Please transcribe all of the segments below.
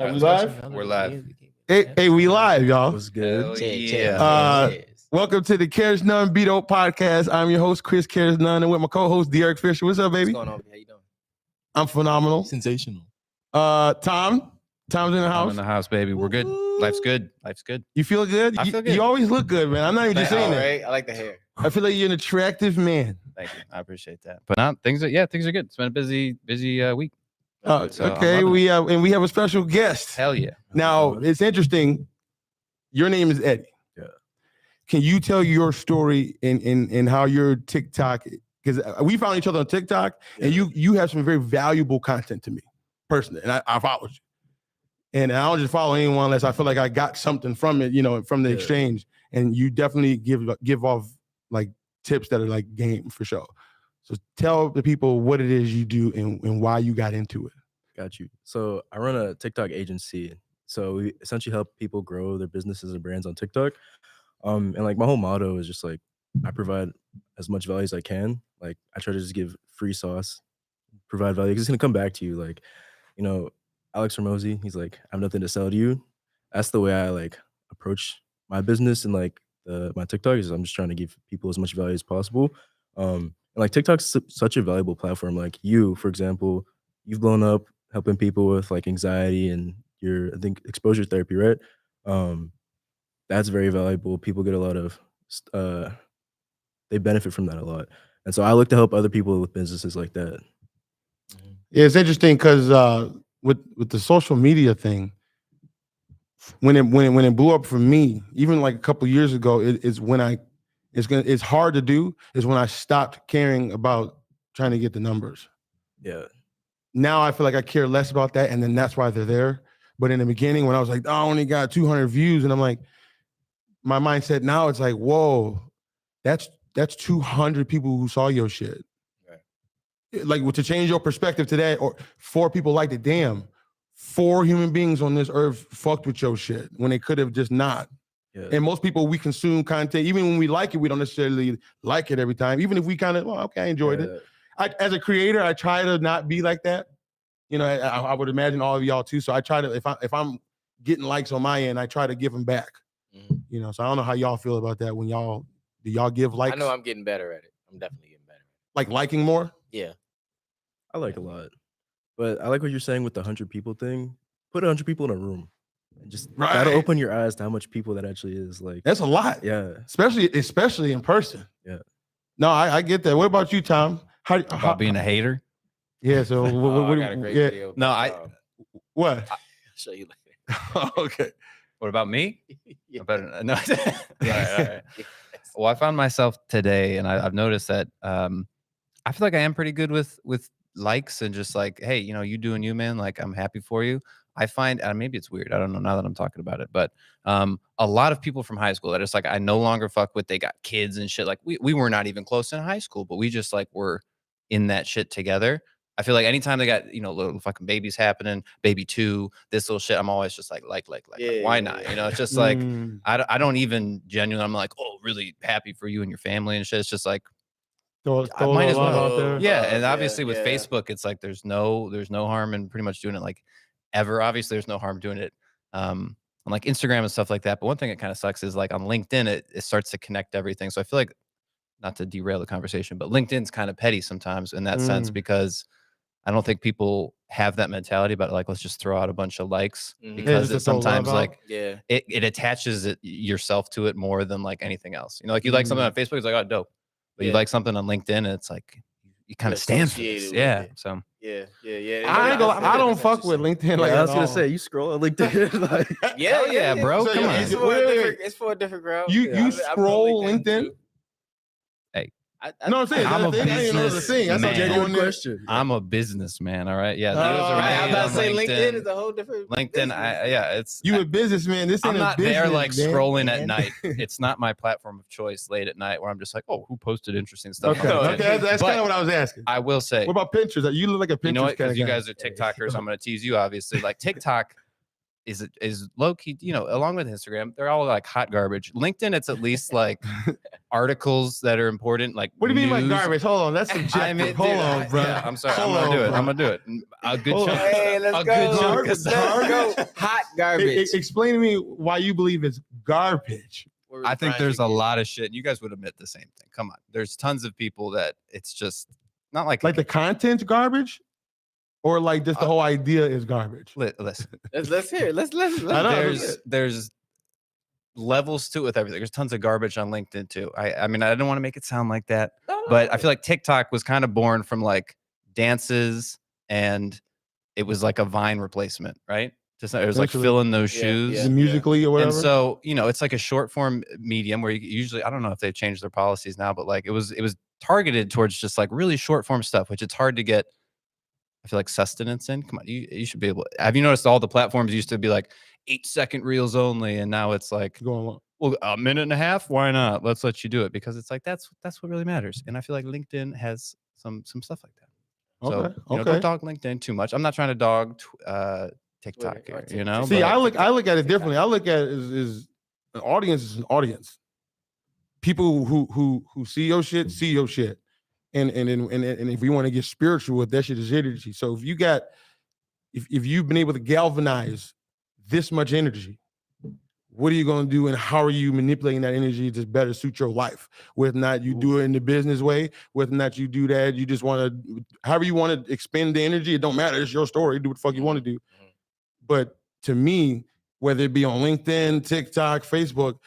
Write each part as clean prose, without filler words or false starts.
Are we live? We're live. Hey, we live, y'all. What's good? Welcome to the Cares None Beat Up podcast. I'm your host, Chris Cares None, and with my co-host, Derek Fisher. What's up, baby? What's going on? How you doing? I'm phenomenal. Sensational. Tom's in the house. I'm in the house, baby. We're good. Life's good. You feel good? I feel good. You always look good, man. I'm not even just saying that. Right? I like the hair. I feel like you're an attractive man. Thank you. I appreciate that. But now things are good. It's been a busy week. So Okay, we have a special guest. Hell yeah. Now, it's interesting. Your name is Eddie. Yeah. Can you tell your story in how your TikTok, because we found each other on TikTok, and you have some very valuable content to me personally, and I followed you. And I don't just follow anyone unless I feel like I got something from it, from the exchange. And you definitely give off like tips that are like game for sure. So tell the people what it is you do and why you got into it. Got you. So I run a TikTok agency. So we essentially help people grow their businesses and brands on TikTok. And like my whole motto is just like I provide as much value as I can. Like I try to just give free sauce, provide value because it's gonna come back to you. Like, Alex Ramosi, he's like, I have nothing to sell to you. That's the way I like approach my business and like my TikTok is I'm just trying to give people as much value as possible. And like TikTok's such a valuable platform. Like you, for example, you've blown up helping people with like anxiety and I think exposure therapy, right? That's very valuable. People get a lot of they benefit from that a lot. And so I look to help other people with businesses like that. Yeah, it's interesting because with the social media thing, when it blew up for me, even like a couple years ago, it's hard to do is when I stopped caring about trying to get the numbers. Yeah. Now I feel like I care less about that, and then that's why they're there. But in the beginning, when I was like, I only got 200 views, and I'm like, my mindset now it's like, whoa, that's 200 people who saw your shit. Right. Like to change your perspective to that, or 4 people liked it. Damn, 4 human beings on this earth fucked with your shit when they could have just not. Yeah. And most people, we consume content, even when we like it, we don't necessarily like it every time. Even if we kind of, okay, I enjoyed it. As a creator, I try to not be like that. I would imagine all of y'all too. So I try to, if I'm getting likes on my end, I try to give them back. Mm-hmm. So I don't know how y'all feel about that. Do y'all give likes? I know I'm getting better at it. I'm definitely getting better. Like liking more? Yeah. I like a lot. But I like what you're saying with the 100 people thing. Put 100 people in a room. And just that'll open your eyes to how much people that actually is. Like that's a lot. Yeah. Especially in person. Yeah. No, I get that. What about you, Tom? How being a hater? Yeah. So I got a great video. No, I'll show you later. Okay. What about me? Yeah. No. All right. Well, I found myself today, and I've noticed that I feel like I am pretty good with likes and just like, hey, you doing you, man. Like I'm happy for you. I find, and maybe it's weird, I don't know now that I'm talking about it, but a lot of people from high school that it's like I no longer fuck with, they got kids and shit. Like we were not even close in high school, but we just like were in that shit together. I feel like anytime they got, little fucking babies happening, baby 2, this little shit, I'm always just like, why not? It's just like, I don't even genuinely, I'm like, oh, really happy for you and your family and shit. It's just like, I might as well out there. Yeah. And obviously with Facebook, it's like, there's no harm in pretty much doing it like ever. Obviously there's no harm doing it on like Instagram and stuff like that. But one thing that kind of sucks is like on LinkedIn, it starts to connect everything. So I feel like, not to derail the conversation, but LinkedIn's kind of petty sometimes in that sense, because I don't think people have that mentality about like, let's just throw out a bunch of likes because it sometimes like it attaches yourself to it more than like anything else. Like you like something on Facebook, it's like, oh, dope. But you like something on LinkedIn and it's like, you kind of stand for this. Yeah. So yeah. I don't fuck with LinkedIn. Like I was gonna say, you scroll on LinkedIn. Like, yeah, bro. So come on. It's for a different crowd. You scroll LinkedIn? No, I'm saying I'm a businessman. That's a genuine question. I'm a businessman. All right. Yeah. I'm about to say LinkedIn is a whole different. LinkedIn. It's you a businessman. This ain't I'm not business, there like man. scrolling at night. It's not my platform of choice late at night where I'm just like, oh, who posted interesting stuff? Okay. That's kind of what I was asking. I will say. What about Pinterest? You look like a Pinterest. You know what? Because you guys are TikTokers. I'm going to tease you. Obviously, like TikTok. is low key, along with Instagram, they're all like hot garbage. LinkedIn, it's at least like articles that are important. Like, what do you mean by news. garbage? Hold on, that's subjective. I mean, Hold dude, on, bro. Yeah, I'm sorry. Hold I'm on, gonna do bro. it. A good Hold chunk. on. Hey, let's A go. good chunk. Let's go. Hot garbage. Explain to me why you believe it's garbage. I think there's a lot of shit. You guys would admit the same thing. Come on. There's tons of people that it's just not like the content's garbage, or like just the whole idea is garbage. Listen. Let's hear it. Let's I know. There's levels to it with everything. There's tons of garbage on LinkedIn too. I mean, I don't want to make it sound like that, but I feel like TikTok was kind of born from like dances, and it was like a Vine replacement, right? Just it was like filling those shoes, musically or whatever. And so it's like a short form medium where you usually, I don't know if they've changed their policies now, but like it was targeted towards just like really short form stuff, which it's hard to get. I feel like sustenance in. Come on, you should be able. Have you noticed all the platforms used to be like 8-second reels only, and now it's like well, a minute and a half. Why not? Let's let you do it, because it's like that's what really matters. And I feel like LinkedIn has some stuff like that. So don't dog LinkedIn too much. I'm not trying to dog TikTok here, See, I look at it differently. I look at it as an audience is an audience. People who see your shit, see your shit. And if we want to get spiritual with that shit is energy. So if you've been able to galvanize this much energy, what are you going to do, and how are you manipulating that energy to better suit your life? Whether or not you do it in the business way, whether or not you do that, you just want to, however you want to expend the energy, it don't matter. It's your story. Do what the fuck you want to do. But to me, whether it be on LinkedIn, TikTok, Facebook,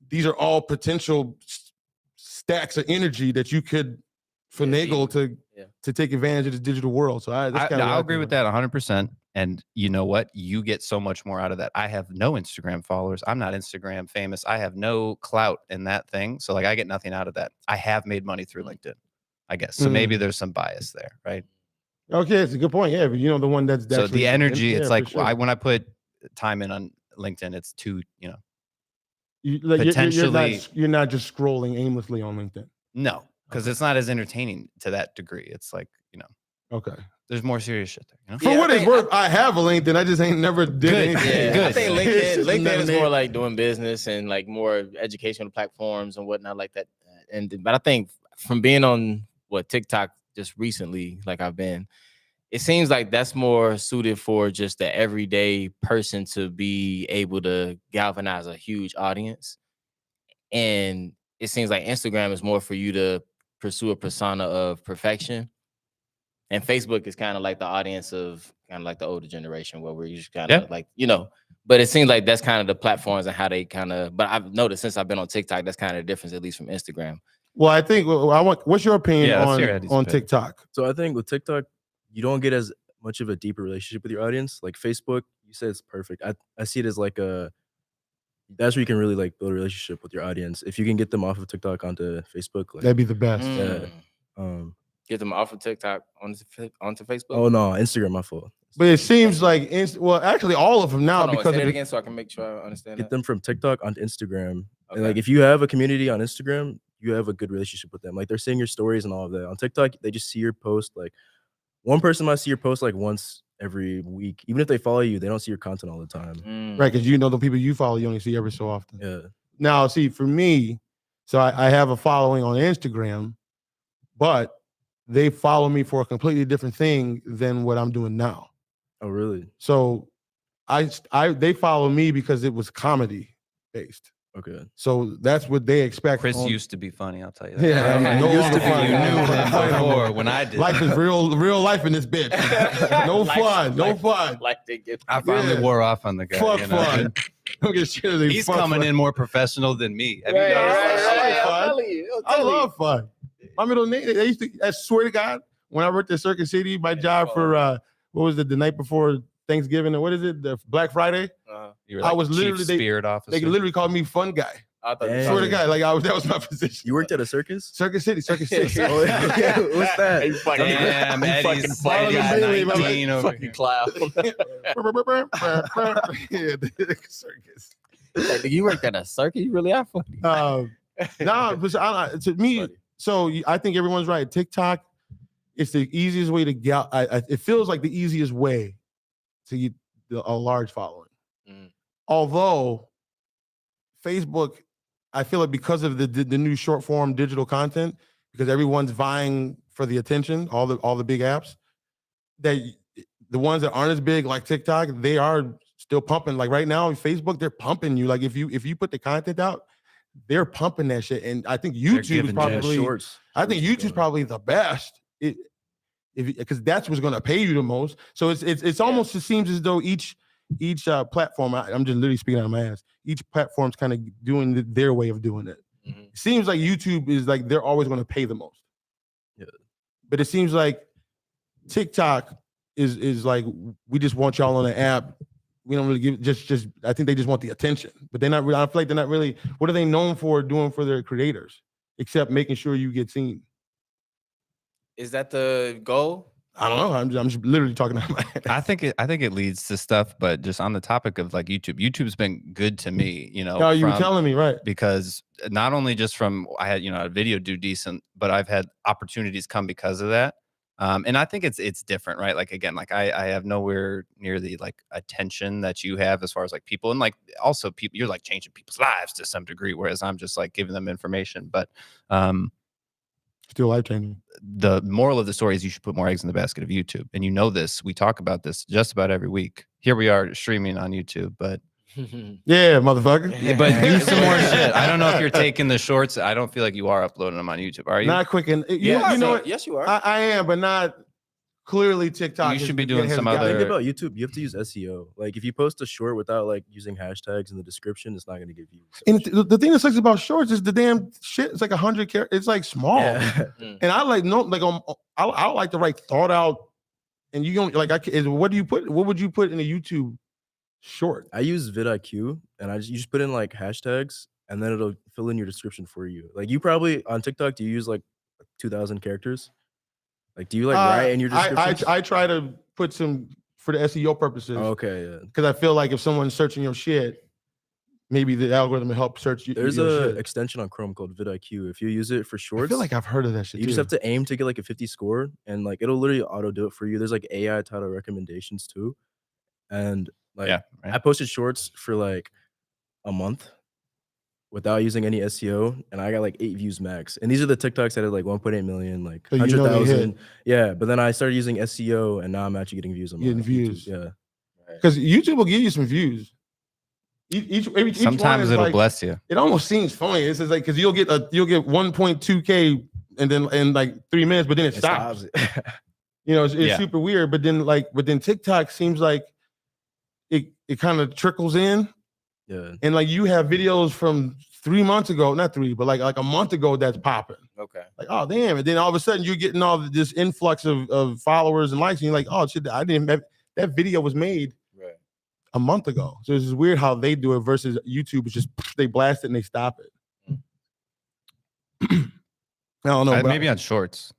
these are all potential stacks of energy that you could finagle to take advantage of the digital world. So I agree with that 100%. And you know what? You get so much more out of that. I have no Instagram followers. I'm not Instagram famous. I have no clout in that thing. So like I get nothing out of that. I have made money through LinkedIn, I guess. So maybe there's some bias there, right? Okay, it's a good point. Yeah, but the one that's so the energy. It's like when I put time in on LinkedIn, it's too potentially. You're not just scrolling aimlessly on LinkedIn. No, because it's not as entertaining to that degree. It's like Okay. There's more serious shit there. For what it's worth, I have a LinkedIn. I just ain't never did anything. Yeah, I think LinkedIn is more like doing business and like more educational platforms and whatnot like that. But I think from being on TikTok just recently, like I've been, it seems like that's more suited for just the everyday person to be able to galvanize a huge audience. And it seems like Instagram is more for you to pursue a persona of perfection. And Facebook is kind of like the audience of kind of like the older generation where we're just kind of like, but it seems like that's kind of the platforms and how they kind of, but I've noticed since I've been on TikTok, that's kind of the difference, at least from Instagram. Well, I think what's your opinion on TikTok? So I think with TikTok, you don't get as much of a deeper relationship with your audience. Like Facebook, you said it's perfect. I see it as like that's where you can really like build a relationship with your audience. If you can get them off of TikTok onto Facebook, like, that'd be the best. Get them off of TikTok onto Facebook. Oh no, Instagram, my fault. But it seems like actually all of them now because say it again so I can make sure I understand. Get them from TikTok onto Instagram. Okay. And like if you have a community on Instagram, you have a good relationship with them. Like they're seeing your stories and all of that. On TikTok, they just see your post. Like one person might see your post like once every week. Even if they follow you, they don't see your content all the time. Right, because the people you follow, you only see every so often. Yeah. Now, see, for me, so I have a following on Instagram, but they follow me for a completely different thing than what I'm doing now. Oh, really? So they follow me because it was comedy based. Okay. So that's what they expect. Chris used to be funny, I'll tell you that. Yeah, no longer funny. You knew before when I did. Life is real life in this bitch. No fun. I finally wore off on the guy. Fuck fun. Don't get shit. He's coming in more professional than me. I love fun. My middle name, they used to, I swear to God, when I worked at Circuit City, my job for, what was it, the night before Thanksgiving, or what is it, the Black Friday? I was literally, they literally called me fun guy. I swear to God, that was my position. You worked at a circus? Circuit City. What's that? Damn, Eddie's fucking 19 over fucking clown. Yeah, the circus. You worked at a circus? You really are funny. To me, so I think everyone's right. TikTok, it's the easiest way to get. It feels like the easiest way to get a large following. Although Facebook, I feel like because of the new short form digital content, because everyone's vying for the attention, all the big apps, that the ones that aren't as big like TikTok, they are still pumping. Like right now, Facebook, they're pumping you. Like if you put the content out, they're pumping that shit. And I think YouTube is giving you probably shorts. I think YouTube's probably the best. Because that's what's going to pay you the most. So it's almost, it seems as though each platform, I'm just literally speaking out of my ass, each platform's kind of doing their way of doing it. It seems like YouTube is like they're always going to pay the most. Yeah. But it seems like TikTok is like, we just want y'all on the app. We don't really give just I think they just want the attention. But they're not really, I feel like they're not really, what are they known for doing for their creators except making sure you get seen? Is that the goal? I don't know. I'm just literally talking out my head. I think it leads to stuff, but just on the topic of like YouTube's been good to me, you know. No, you were telling me, right? Because not only just from I had, a video do decent, but I've had opportunities come because of that. And I think it's different, right? Like again, like I have nowhere near the like attention that you have as far as like people, and like also people, you're like changing people's lives to some degree, whereas I'm just like giving them information. But still life changing. The moral of the story is you should put more eggs in the basket of YouTube. And you know this. We talk about this just about every week. Here we are streaming on YouTube, but yeah, motherfucker. Yeah, but do some more shit. I don't know if you're taking the shorts. I don't feel like you are uploading them on YouTube. Are you? Not quick and you know what? Yes, you are. I am, but not clearly TikTok. You should be doing some The other. thing about YouTube, you have to use SEO. Like if you post a short without like using hashtags in the description, it's not going to give views. And the thing that sucks about shorts is the damn shit. It's like 100 characters. It's like small. Yeah. And I like I like to write thought out. And you don't like what do you put? What would you put in a YouTube short? I use vidIQ, and you just put in like hashtags, and then it'll fill in your description for you. Like you probably on TikTok, do you use like 2,000 characters? Like, do you like write in your description? I try to put some for the SEO purposes. Oh, okay, yeah. Because I feel like if someone's searching your shit, maybe the algorithm will help search you. There's a extension on Chrome called vidIQ. If you use it for shorts, I feel like I've heard of that shit. You just have to aim to get like a 50 score, and like it'll literally auto do it for you. There's like AI title recommendations too, and like Yeah, right. I posted shorts for like a month without using any SEO, and I got like 8 views max. And these are the TikToks that had like 1.8 million, like So you know they 100,000. hit. Yeah, but then I started using SEO, and now I'm actually getting views on Getting my views. YouTube. Yeah, Because YouTube will give you some views. Each one Sometimes is it'll like, bless you. it almost seems funny. It's just like because you'll get 1.2K and then in like 3 minutes, but then it stops. You know, it's Yeah. super weird. But then TikTok seems like it kind of trickles in. Yeah. And like you have videos from 3 months ago, not 3, but like a month ago that's popping. Okay. Like, oh damn. And then all of a sudden you're getting all this influx of followers and likes, and you're like, oh shit, I didn't have that video was made a month ago. So it's just weird how they do it versus YouTube is just they blast it and they stop it. I don't know. Maybe on shorts.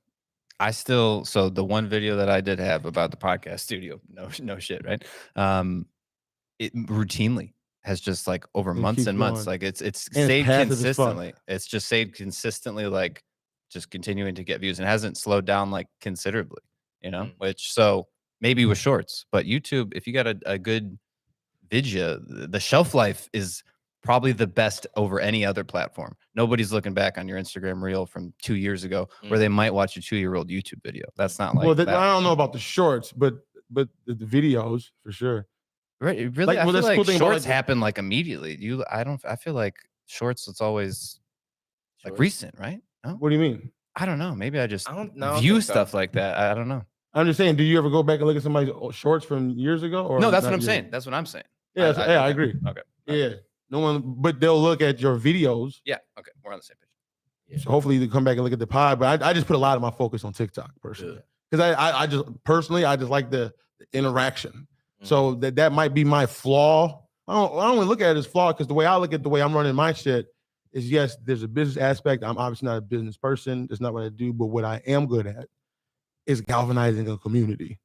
So the one video that I did have about the podcast studio, no shit, right? It routinely has just like over months keeps and months, going. like it's And stayed passive as fuck. consistently. It's just stayed consistently, like just continuing to get views, and hasn't slowed down like considerably, which so maybe with shorts, but YouTube, if you got a good video, the shelf life is probably the best over any other platform. Nobody's looking back on your Instagram reel from 2 years ago where they might watch a 2-year-old YouTube video. That's not like I don't know about the shorts, but the videos for sure. Right, really. Like, I well, feel that's like cool thing about, shorts like, happen like immediately. I feel like shorts, it's always like recent, right? No? What do you mean? I don't know. Maybe I just I don't view think so. stuff like that. I don't know. I'm just saying, do you ever go back and look at somebody's shorts from years ago? Or No, that's not what I'm yet? saying. That's what I'm saying. Yeah, I okay. agree. Okay. Yeah, no one, but they'll look at your videos. Yeah. Okay. We're on the same page. So hopefully they come back and look at the pod. But I just put a lot of my focus on TikTok personally, because I just personally I just like the interaction. So that might be my flaw. I don't really look at it as flaw, because the way I look at the way I'm running my shit is, yes, there's a business aspect. I'm obviously not a business person. That's not what I do. But what I am good at is galvanizing a community.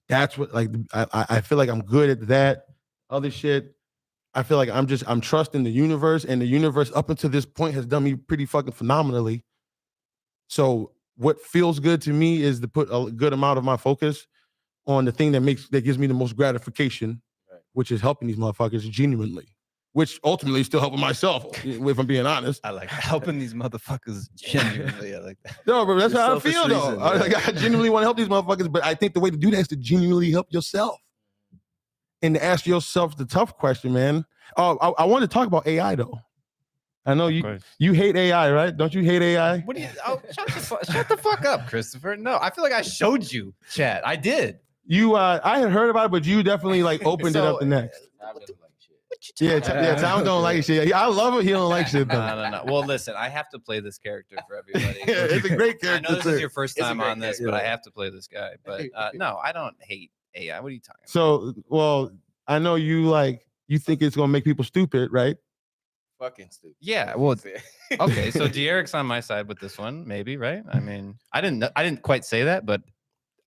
That's what, like, I feel like I'm good at that. Other shit, I feel like I'm trusting the universe, and the universe up until this point has done me pretty fucking phenomenally. So what feels good to me is to put a good amount of my focus on the thing that gives me the most gratification, which is helping these motherfuckers genuinely, which ultimately is still helping myself, if I'm being honest. I like helping these motherfuckers genuinely. I like that. No, but that's Your how I selfish feel though. reason, I genuinely want to help these motherfuckers, but I think the way to do that is to genuinely help yourself and to ask yourself the tough question, man. Oh, I want to talk about AI though. I know you hate AI, right? Don't you hate AI? What do you? Oh, shut the fuck up, Christopher. No, I feel like I showed you chat. I did. I had heard about it, but you definitely like opened it up the next. Yeah, Tom don't like shit. I love it. He don't like shit though. No. Well, listen, I have to play this character for everybody. Yeah, it's a great I character. know this too. is your first time on this, but I yeah. have to play this guy. But no, I don't hate AI. What are you talking about? So, well, I know you think it's gonna make people stupid, right? Fucking stupid. Yeah. Well, okay. So De'Eric's on my side with this one, maybe, right? I mean, I didn't quite say that, but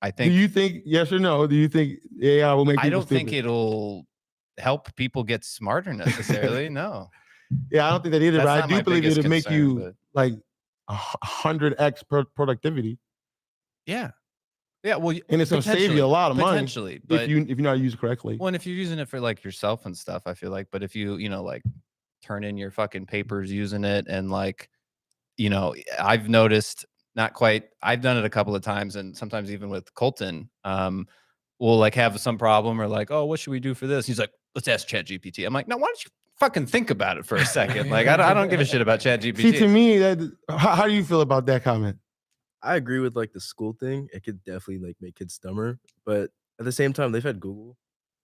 I think. Do you think yes or no? Do you think AI will make people I don't stupid? think it'll help people get smarter necessarily. No. Yeah, I don't think that either. That's But I not my do believe biggest it'll make concern, you but- like 100x productivity, Yeah. Yeah. Well, and it's gonna save you a lot of money potentially, but if you know how to use it correctly. well, and if you're using it for like yourself and stuff, I feel like. But if you like turn in your fucking papers using it, and like, I've noticed not quite. I've done it a couple of times, and sometimes even with Colton, we'll like have some problem or like, oh, what should we do for this? He's like, let's ask ChatGPT. I'm like, no, why don't you fucking think about it for a second? Like, I don't give a shit about ChatGPT. See, to me, how do you feel about that comment? I agree with like the school thing. It could definitely like make kids dumber, but at the same time, they've had Google.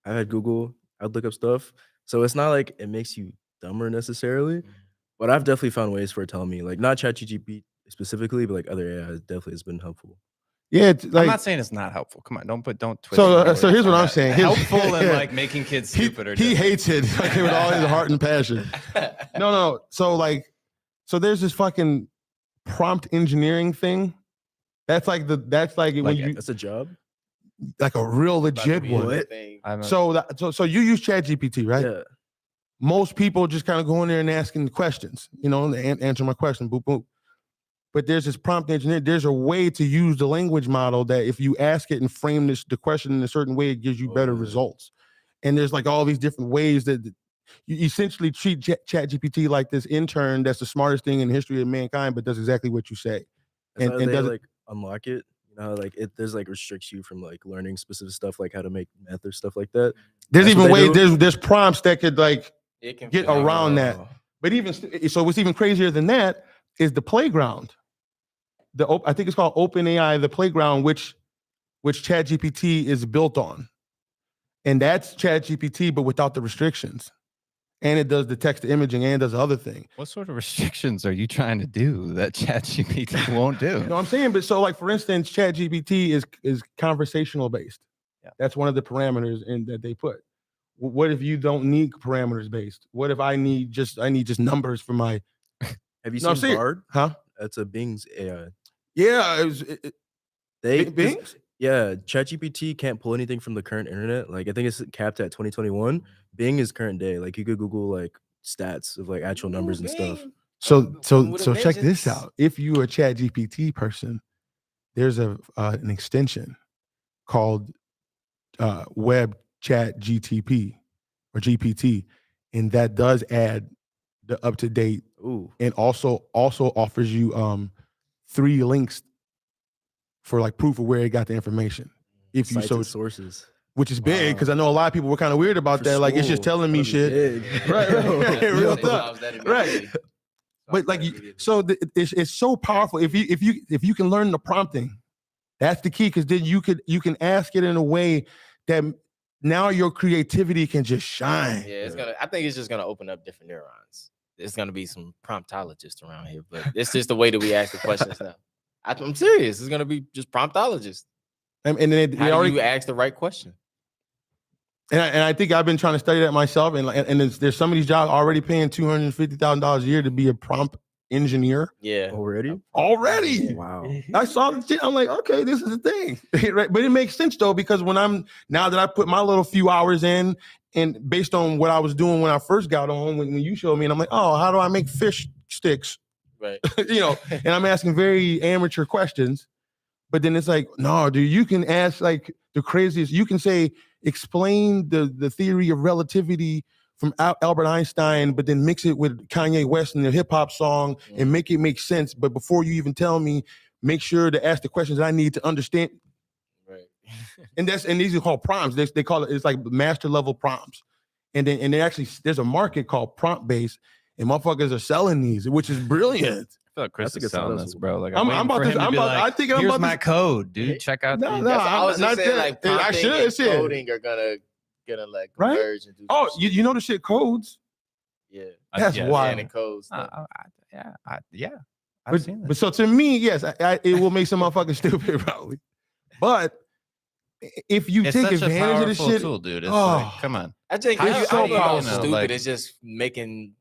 I've had Google. I'd look up stuff, so it's not like it makes you dumber necessarily. But I've definitely found ways for it to tell me, like not ChatGPT specifically, but like other AI definitely has been helpful. Yeah, it's like I'm not saying it's not helpful. Come on, don't twist. So, my so words here's on what I'm that. saying. Helpful and Yeah. like making kids he, stupid. Or he different. hates it like, with all his heart and passion. No. So there's this fucking prompt engineering thing. That's like when you That's a job. like a real legit one. What? I'm a- So you use ChatGPT, right? Yeah. Most people just kind of go in there and asking questions, and answer my question, boop boop. But there's this prompt engineer. There's a way to use the language model that if you ask it and frame the question in a certain way, it gives you better results. And there's like all these different ways that you essentially treat ChatGPT like this intern that's the smartest thing in the history of mankind, but does exactly what you say. That's how they does it- like unlock it. You know, how, like there's like restricts you from like learning specific stuff, like how to make meth or stuff like that. There's That's even what they ways. do? There's prompts that could like It can get figure it around out. that. But so what's even crazier than that is the playground. I think it's called OpenAI, the playground, which ChatGPT is built on, and that's ChatGPT, but without the restrictions. And it does the text to imaging and does the other thing. What sort of restrictions are you trying to do that ChatGPT won't do? You know what I'm saying? But so, like for instance, ChatGPT is conversational based. Yeah. That's one of the parameters that they put. What if you don't need parameters based? What if I need just numbers for my? Have you No, I'm seen saying- Bard? Huh? That's a Bing's AI. Yeah, They Bing's? Yeah, ChatGPT can't pull anything from the current internet. Like I think it's capped at 2021. Bing is current day. Like you could Google like stats of like actual numbers and stuff. So With a check this vengeance. out. If you're a ChatGPT person, there's an extension called Web Chat GTP or GPT, and that does add the up to date Ooh, and also offers you 3 links for like proof of where it got the information. If you cited so, sources. which is big Wow. because I know a lot of people were kind of weird about For that. Like it's just school, telling me that'd be shit. big. Right, real Solves stuff. that Right. immediately. But like, it's so powerful. If you can learn the prompting, that's the key. Because then you can ask it in a way that now your creativity can just shine. Yeah, I think it's just gonna open up different neurons. There's gonna be some promptologists around here, but it's just the way that we ask the questions now. I'm serious. It's gonna be just promptologists. And then they How do already you ask the right question? and I think I've been trying to study that myself. And there's some of these jobs already paying $250,000 a year to be a prompt engineer. Yeah. Already? Already. Wow. I saw the shit. I'm like, okay, this is the thing. Right? But it makes sense though, because now that I put my little few hours in, and based on what I was doing when I first got on, when you showed me, and I'm like, oh, how do I make fish sticks? Right. And I'm asking very amateur questions. But then it's like, no, dude, you can ask like the craziest. You can say, explain the theory of relativity from Albert Einstein, but then mix it with Kanye West and the hip hop song and make it make sense. But before you even tell me, make sure to ask the questions I need to understand. Right. And these are called prompts. They call it, it's like master level prompts. And they actually, there's a market called prompt based, and motherfuckers are selling these, which is brilliant. I feel like Chris That's a is good side selling hustle. this, bro. Like I'm waiting about for to- him to I'm be about- like, I think I'm here's about to- my code, dude. Check out No, these. no, I was not just saying, that. like I prompting should, and shit. coding are gonna like Right? converge and do Oh, some shit. you know the shit codes? Yeah. That's yes. wild. And codes. Yeah. I've seen But this. so to me, yes, it will make some motherfuckers stupid probably. But if you It's take such a advantage of this powerful shit, tool, dude. It's oh. like, come on. I think It's I so don't know about powerful. stupid. Like- It's just making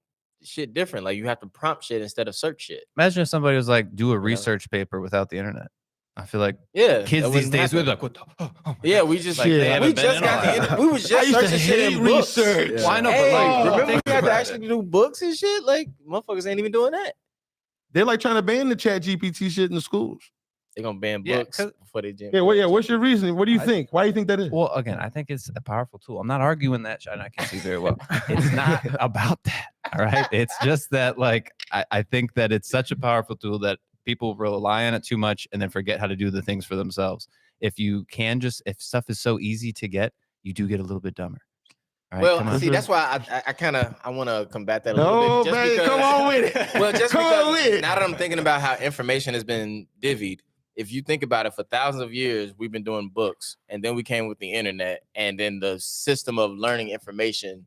shit different. Like you have to prompt shit instead of search shit. Imagine if somebody was like, do a know? research paper without the internet. I feel like Yeah, kids that these wouldn't days would happen. be like, what the? Oh my Yeah, God. we just Like, they Shit. haven't we been just in got all the that. internet. We was I just used to searching shit hate in books. research. Well, I know, but Hey, like, remember think we had to about actually it. do books and shit? Like motherfuckers ain't even doing that. They're like trying to ban the ChatGPT shit in the schools. They gonna ban Yeah, books 'cause- before they jam. Yeah, what's your reasoning? What do you I- think? Why do you think that is? Well, again, I think it's a powerful tool. I'm not arguing that, and I can see very well. It's not about that. All right. It's just that, like, I think that it's such a powerful tool that people rely on it too much and then forget how to do the things for themselves. If you can if stuff is so easy to get, you do get a little bit dumber. All right, Well, come on. see, that's why I want to combat that a No, little bit. Just baby, because, come on with it. Well, just Come on because with it. now that I'm thinking about how information has been divvied, if you think about it, for thousands of years we've been doing books, and then we came with the internet, and then the system of learning information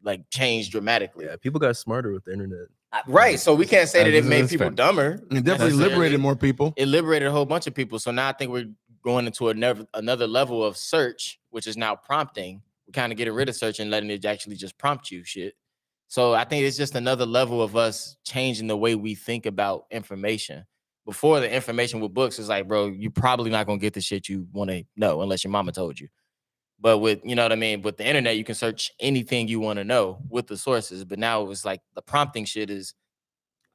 like changed dramatically. Yeah, people got smarter with the internet. Right. So we can't say that it made That's people fair. dumber. It definitely necessarily. liberated more people. It liberated a whole bunch of people. So now I think we're going into another level of search, which is now prompting. We're kind of getting rid of search and letting it actually just prompt you shit. So I think it's just another level of us changing the way we think about information. Before, the information with books is like, bro, you're probably not gonna get the shit you want to know unless your mama told you. But with, you know what I mean, with the internet, you can search anything you want to know with the sources. But now it's like the prompting shit is,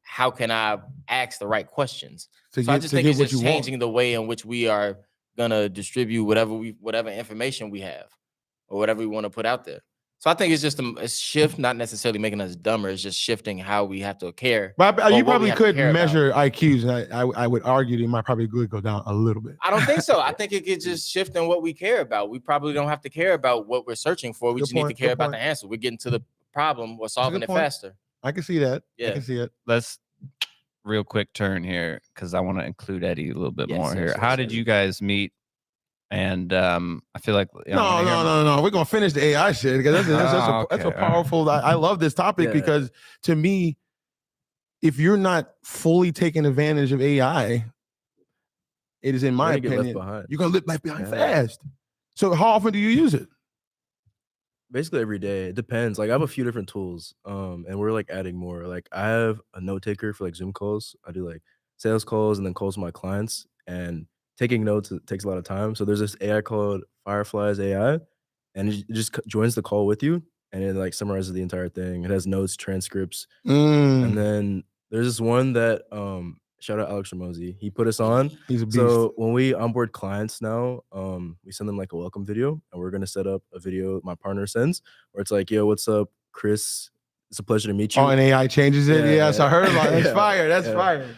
how can I ask the right questions? To So I get- just to think get it's what just you want. changing the way in which we are gonna distribute whatever information we have or whatever we want to put out there. So I think it's just a shift, not necessarily making us dumber. It's just shifting how we have to care. But or you what we probably have to could care about. measure IQs, and I would argue they might probably go down a little bit. I don't think so. I think it could just shift in what we care about. We probably don't have to care about what we're searching for. We Good just need to point, care good about point. the answer. We're getting to the problem. We're solving it point. faster. I can see that. I Yeah. can see it. Let's real quick turn here because I want to include Eddie a little bit Yes, more yes, here. yes, How did yes. you guys meet? And I feel like No. We're gonna finish the AI shit because that's a Okay, all right. powerful. I love this topic Yeah. because to me, if you're not fully taking advantage of AI, it is in my gonna get left opinion behind. you're gonna get left behind Yeah. fast. So how often do you use it? Basically every day. It depends. Like I have a few different tools. And we're like adding more. Like I have a note taker for like Zoom calls. I do like sales calls and then calls with my clients. And taking notes, it takes a lot of time. So there's this AI called Fireflies AI, and it just joins the call with you, and it like summarizes the entire thing. It has notes, transcripts, and then there's this one that shout out Alex Ramosi. He put us on. He's a beast. So when we onboard clients now, we send them like a welcome video, and we're gonna set up a video my partner sends where it's like, yo, what's up, Chris? It's a pleasure to meet you. Oh, and AI changes it. Yeah, Yes, I heard about it. That's yeah, fire. That's yeah. fire.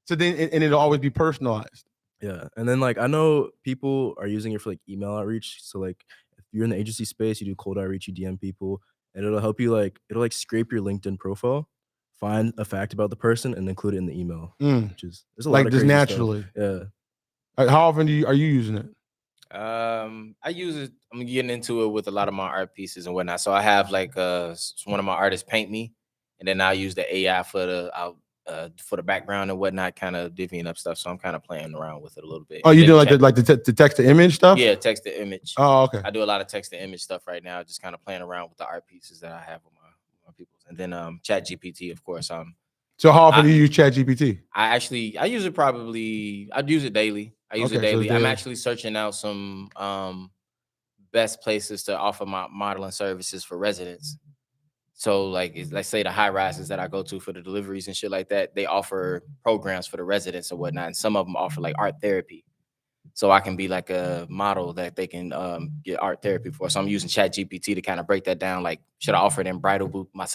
So then, and it'll always be personalized. Yeah. And then like I know people are using it for like email outreach. So like if you're in the agency space, you do cold outreach, you DM people, and it'll help you it'll scrape your LinkedIn profile, find a fact about the person, and include it in the email. Which is there's a lot Like of just crazy stuff. naturally. Yeah. How often are you using it? I use it. I'm getting into it with a lot of my art pieces and whatnot. So I have like one of my artists paint me, and then I'll use the AI for the background and whatnot, kind of divvying up stuff. So I'm kind of playing around with it a little bit. Oh, you do Then like the text to image stuff? Yeah, text to image. Oh, okay. I do a lot of text to image stuff right now, just kind of playing around with the art pieces that I have with my people. And then ChatGPT, of course. So how often do you use ChatGPT? I use it I'd use it daily. I use it Okay, so daily. it's I'm daily. actually searching out some best places to offer my modeling services for residents. So like, let's say the high rises that I go to for the deliveries and shit like that, they offer programs for the residents and whatnot. And some of them offer like art therapy. so I can be like a model that they can get art therapy for. So I'm using ChatGPT to kind of break that down. Like, should I offer it in my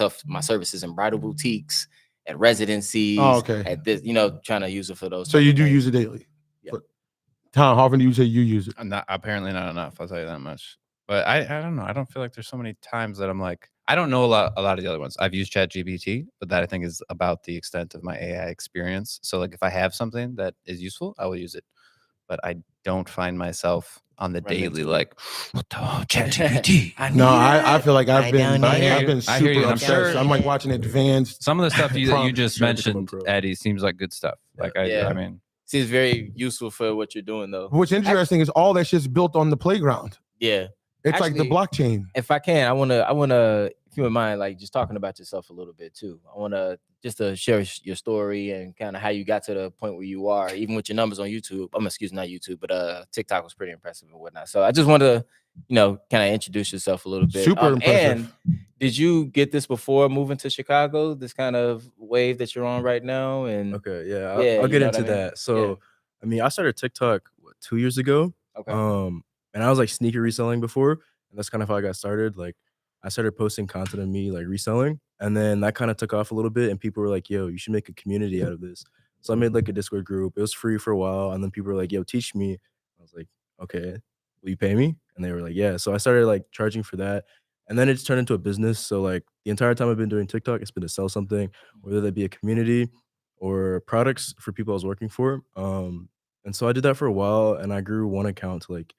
services in bridal boutiques, at residencies, okay. at this, trying to use it for those. So type you of do things. use it daily. Yeah. But Tom, how often do you say you use it? I'm not apparently not enough. I'll tell you that much. But I don't know. I don't feel like there's so many times that I'm like, I don't know a lot of the other ones. I've used ChatGPT, but that I think is about the extent of my AI experience. So like if I have something that is useful, I will use it. But I don't find myself on the Run daily into like, what the ChatGPT? No, I feel like I've been But I hear you. super I hear you, and I'm obsessed. sure- I'm like watching advanced. Some of the stuff that you Prompts. just Trying to become a mentioned, pro. Eddie, seems like good stuff. Like Yeah. I mean, See, it's very useful for what you're doing, though. What's interesting is all that shit's built on the playground. Yeah. It's like the Actually, blockchain. If I can, I wanna, if you don't mind, like just talking about yourself a little bit too. I wanna just to share your story and kind of how you got to the point where you are, even with your numbers on YouTube. Excuse me, not YouTube, but TikTok was pretty impressive and whatnot. So I just wanted to, kind of introduce yourself a little bit. Super impressive. And did you get this before moving to Chicago? This kind of wave that you're on right now? And Okay, yeah, Yeah, I'll you get know what into I mean? that. So, I mean, I started TikTok 2 years ago. Okay. And I was like sneaker reselling before, and that's kind of how I got started. Like, I started posting content of me like reselling, and then that kind of took off a little bit, and people were like, "Yo, you should make a community out of this." So I made like a Discord group. It was free for a while, and then people were like, "Yo, teach me." I was like, "Okay, will you pay me?" And they were like, "Yeah." So I started like charging for that, and then it's turned into a business. So like the entire time I've been doing TikTok, it's been to sell something, whether that be a community or products for people I was working for. And so I did that for a while, and I grew one account to like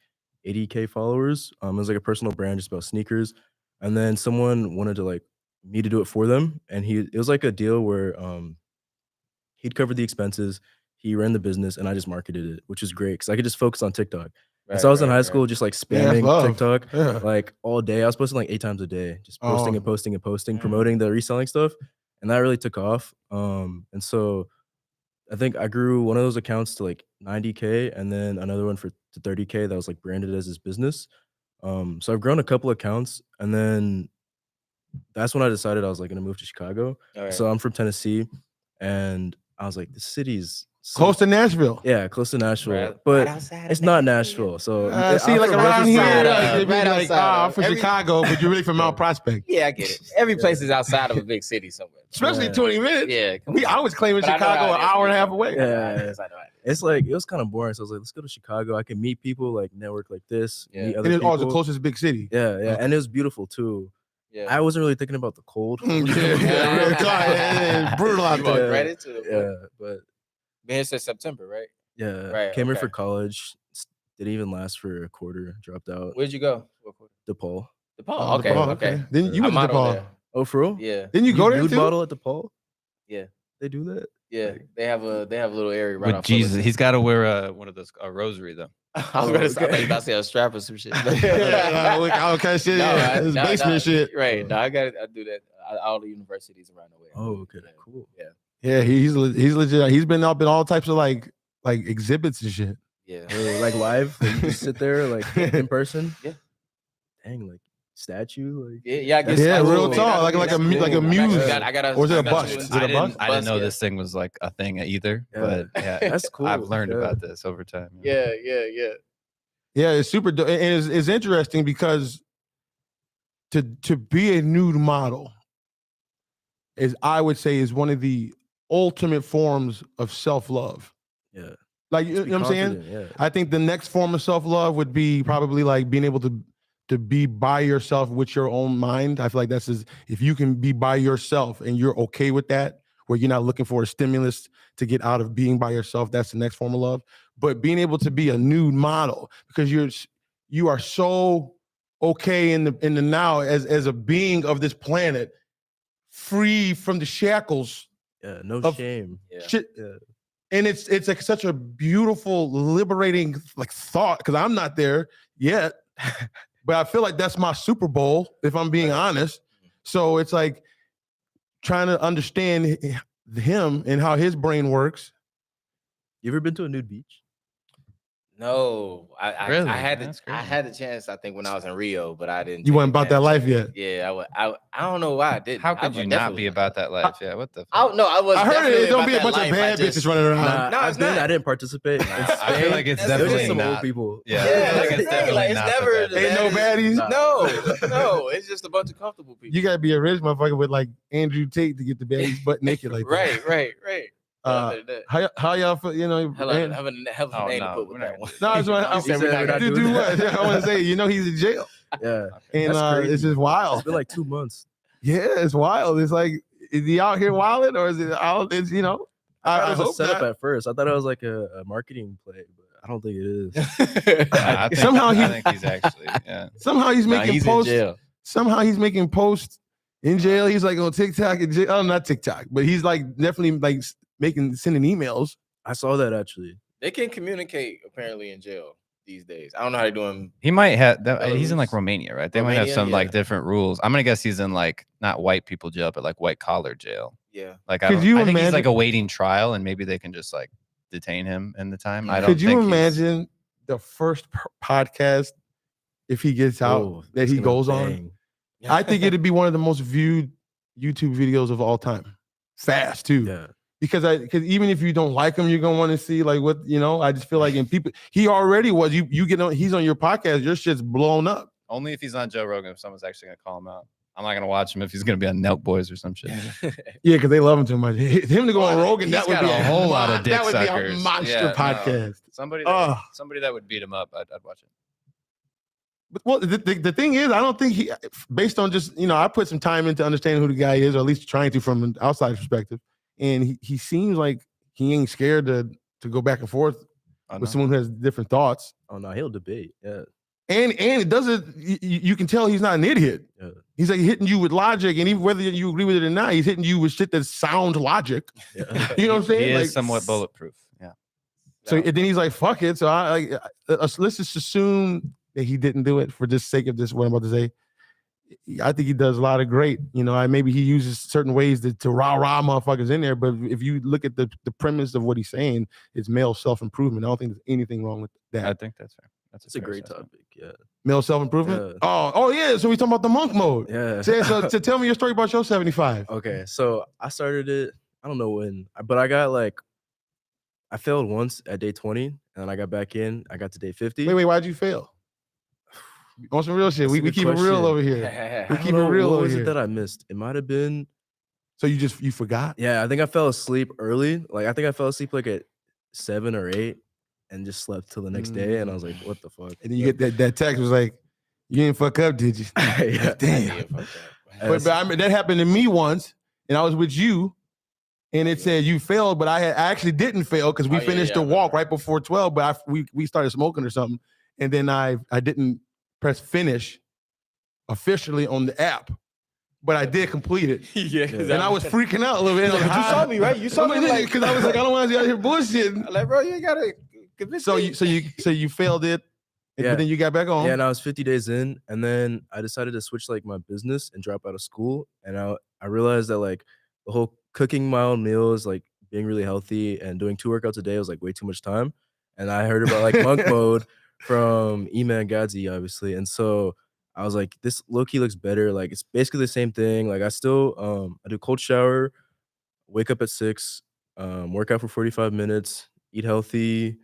80K followers. It was like a personal brand just about sneakers. And then someone wanted to like me to do it for them. And it was like a deal where he'd cover the expenses, he ran the business, and I just marketed it, which is great because I could just focus on TikTok. And so I was in high school just like Yeah, that's spamming love. TikTok Yeah. like all day. I was posting like 8 times a day, just posting Oh. and posting and posting, Mm. promoting the reselling stuff. And that really took off. And so I think I grew one of those accounts to like 90K and then another one to 30K that was like branded as his business. So I've grown a couple accounts, and then that's when I decided I was like gonna move to Chicago. All right. So I'm from Tennessee, and I was like, the city's so Close to Nashville. yeah, close to Nashville, Right but outside of it's not Nashville. Nashville. So See, I'm like from around here, Memphis, like, they'd be right like, outside I'm of from every- Chicago, but you're really from Mount Prospect. Yeah, I get it. Every place is outside of a big city somewhere. Especially Yeah. 20 minutes. Yeah, come on. I was claiming But I know Chicago how an it is hour and a when half you away. come. I know how Yeah. it is, I know how it is. It's like it was kind of boring. So I was like, let's go to Chicago. I can meet people, like network like this, Yeah. meet And other it's people. the closest big city. Yeah, yeah, and it was beautiful too. Yeah. I wasn't really thinking about the cold. Yeah, real talk. It's brutal out You walked there. right into it. Yeah, but Been here since September, right? yeah, Right, came here okay. for college. Didn't even last for a quarter. Dropped out. Where'd you go? DePaul. DePaul. Okay, DePaul, okay. Then you I went to modeled DePaul. there. Oh, for real? Yeah, Didn't you go there nude too? model at DePaul? yeah, They do that? yeah. They have a little area right with off. Jesus, Fullerton. he's got to wear one of those a rosary though. I was gonna say, I thought you about to say a strap or some shit. All kind of shit. Yeah, it's basement shit. Right. No, I do that. All the universities around the way. Oh, okay, Yeah. cool. Yeah. Yeah, he's legit. He's been up in all types of like exhibits and shit. Yeah. Like live, like you just sit there like in person. Yeah. Dang, like statue, like Yeah, I guess. Yeah, that's real cool. talk, like That's a cool. like a I've muse. actually got- I got Or is it a I got bust? you Is in- it a bust? I didn't know yeah. this thing was like a thing either, Yeah. but yeah, That's cool. I've learned Yeah. about this over time. Yeah. Yeah, it's super dope. And it's interesting because to be a nude model I would say is one of the ultimate forms of self-love. Yeah. Like you Be know what I'm saying? confident, yeah. I think the next form of self-love would be probably like being able to be by yourself with your own mind. I feel like if you can be by yourself and you're okay with that, where you're not looking for a stimulus to get out of being by yourself, that's the next form of love. But being able to be a nude model because you are so okay in the now as a being of this planet, free from the shackles Yeah, no of shame. Yeah. shit. Yeah. And it's like such a beautiful, liberating like thought because I'm not there yet, but I feel like that's my Super Bowl if I'm being honest. So it's like trying to understand him and how his brain works. You ever been to a nude beach? No, Really? I had That's I crazy. had the chance. I think when I was in Rio, but I didn't. You take wasn't about that advantage life of it. Yeah, I don't know why I didn't. How I could you not definitely be was about that life? Yeah, what the fuck? I was I heard definitely it don't about be a that bunch life. of bad bitches running around. Nah, No, it's I've been. not. I didn't participate. In I feel Spain, like it's That's there was definitely just some not. old people. Yeah, Yeah, I feel that's like the it's thing, definitely like, it's not never the the bad Ain't no bitches. baddies. No, it's just a bunch of comfortable people. You gotta be a rich motherfucker with like Andrew Tate to get the baddies butt naked like that. right. How y'all feel? You know, Hell and- of a Oh, name no, to put we're with not that gonna one. do No, that's what You I said we're not to doing do that. what? I want to say, you know, he's in jail, Yeah, and that's crazy. it's just wild. It's been like 2 months. Yeah, it's wild. It's like, is he out here wilding or is it out? It's, you know, I thought it was a hope setup not. at first. I thought it was like a marketing play, but I don't think it is. I think, Somehow I think he's actually, yeah. Somehow he's making he's posts. in jail. Somehow he's making posts in jail. He's like on TikTok and jail. Oh, not TikTok, but he's like definitely like sending emails. I saw that actually. They can communicate apparently in jail these days. I don't know how they're doing. He might have that. He's in like Belarus? Romania, right? They might have Romania, some like yeah. different rules. I'm gonna guess he's in like not white people jail, but like white collar jail. Yeah. Like Could I you think he's imagine- like awaiting trial, and maybe they can just like detain him in the time. I don't. Could you think he's- imagine the first podcast if he gets out Oh, that it's he gonna goes on? bang. I think it'd be one of the most viewed YouTube videos of all time. Fast too. Yeah. Because even if you don't like him, you're gonna want to see like what, you know. I just feel like in people, he already was. You get on, he's on your podcast, your shit's blown up. Only if he's on Joe Rogan, if someone's actually gonna call him out. I'm not gonna watch him if he's gonna be on Nelk Boys or some shit. Yeah, because they love him too much. Him to go on Rogan, He's that would got be a whole lot of dick that would be a suckers. monster Yeah, no. podcast. Somebody that would beat him up, I'd watch it. But, well, the thing is, I don't think he, based on just, you know, I put some time into understanding who the guy is, or at least trying to from an outside perspective, and he seems like he ain't scared to go back and forth with someone who has different thoughts. Oh no, he'll debate. Yeah. And it doesn't. You can tell he's not an idiot. Yeah. He's like hitting you with logic, and even whether you agree with it or not, he's hitting you with shit that sounds logic. Yeah. You know what I'm saying? He is Like, somewhat bulletproof. Yeah. So and then he's like, "Fuck it." So let's just assume that he didn't do it for the sake of this. What I'm about to say, I think he does a lot of great. You know, maybe he uses certain ways to rah motherfuckers in there. But if you look at the premise of what he's saying, it's male self improvement. I don't think there's anything wrong with that. I think that's fair. It's a great topic. Yeah. Male self improvement. Yeah. Oh yeah. So we talking about the monk mode. Yeah. So tell me your story about your 75. Okay, so I started it. I don't know when, but I got like, I failed once at day 20, and then I got back in. I got to day 50. Wait, why'd you fail? On some real shit. That's a We good keep it real question. over here. I We don't keep it know, real what over was here. it that I missed? It might have been. So you forgot? Yeah, I think I fell asleep early. Like I think I fell asleep like at 7 or 8, and just slept till the next day. And I was like, "What the fuck?" And then you get that text was like, "You didn't fuck up, did you?" Yeah. Damn. That's- But I mean, that happened to me once, and I was with you, and it said you failed, but I actually didn't fail because we Oh, yeah, finished yeah, the I walk remember. right before 12. But we started smoking or something, and then I didn't press finish officially on the app, but I did complete it, Yeah, and I was freaking out a little bit. But you saw me, right? You saw me like because I was like, I don't want to be out here bullshitting. like, bro, you ain't gotta convince So me. you failed it, Yeah. but then you got back on. Yeah, and I was 50 days in, and then I decided to switch like my business and drop out of school. And I realized that like the whole cooking my own meals, like being really healthy and doing 2 workouts a day was like way too much time. And I heard about like monk mode from Eman Gadzi, obviously. And so I was like, this low-key looks better. Like it's basically the same thing. Like I still I do cold shower, wake up at 6, work out for 45 minutes, eat healthy,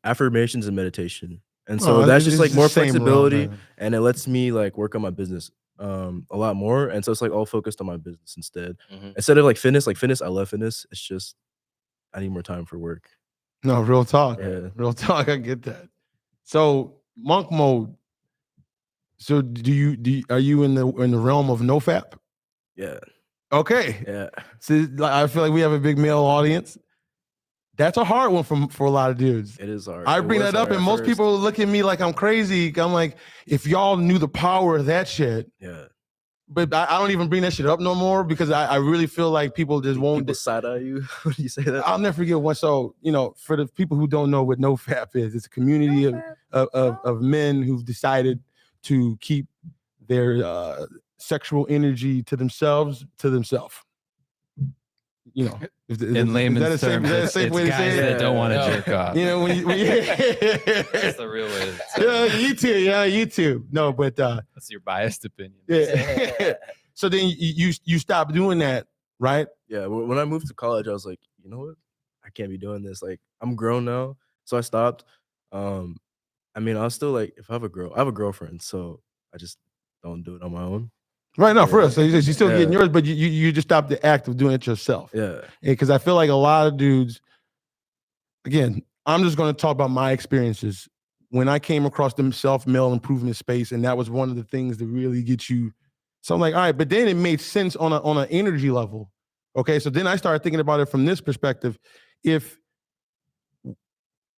affirmations and meditation. And so that's just like more flexibility, and it lets me like work on my business a lot more. And so it's like all focused on my business instead. Instead of like fitness, I love fitness. It's just I need more time for work. No, real talk. Yeah. Real talk. I get that. So monk mode. So are you in the realm of nofap? Yeah. Okay. Yeah. So I feel like we have a big male audience. That's a hard one for a lot of dudes. It is hard. I It bring was that up, hard and at most first. people look at me like I'm crazy. I'm like, if y'all knew the power of that shit. Yeah. But I don't even bring that shit up no more because I really feel like people just won't. People side eye you when you say that. I'll never forget one. So, you know, for the people who don't know what NoFap is, it's a community of men who've decided to keep their sexual energy to themselves. you know, In layman's terms, it's guys that don't want to jerk off. You know, That's the real way to say it. yeah, you too. No, but That's your biased opinion. yeah. So then you stop doing that, right? Yeah, when I moved to college, I was like, you know what? I can't be doing this. Like, I'm grown now, so I stopped. I mean, I was still like, if I have a girlfriend, so I just don't do it on my own. Right now, for real. So you're still Yeah. getting yours, but you just stop the act of doing it yourself. Yeah. Because I feel like a lot of dudes, again, I'm just going to talk about my experiences. When I came across the self-male improvement space, and that was one of the things that really get you. So I'm like, all right, but then it made sense on an energy level. Okay, so then I started thinking about it from this perspective. If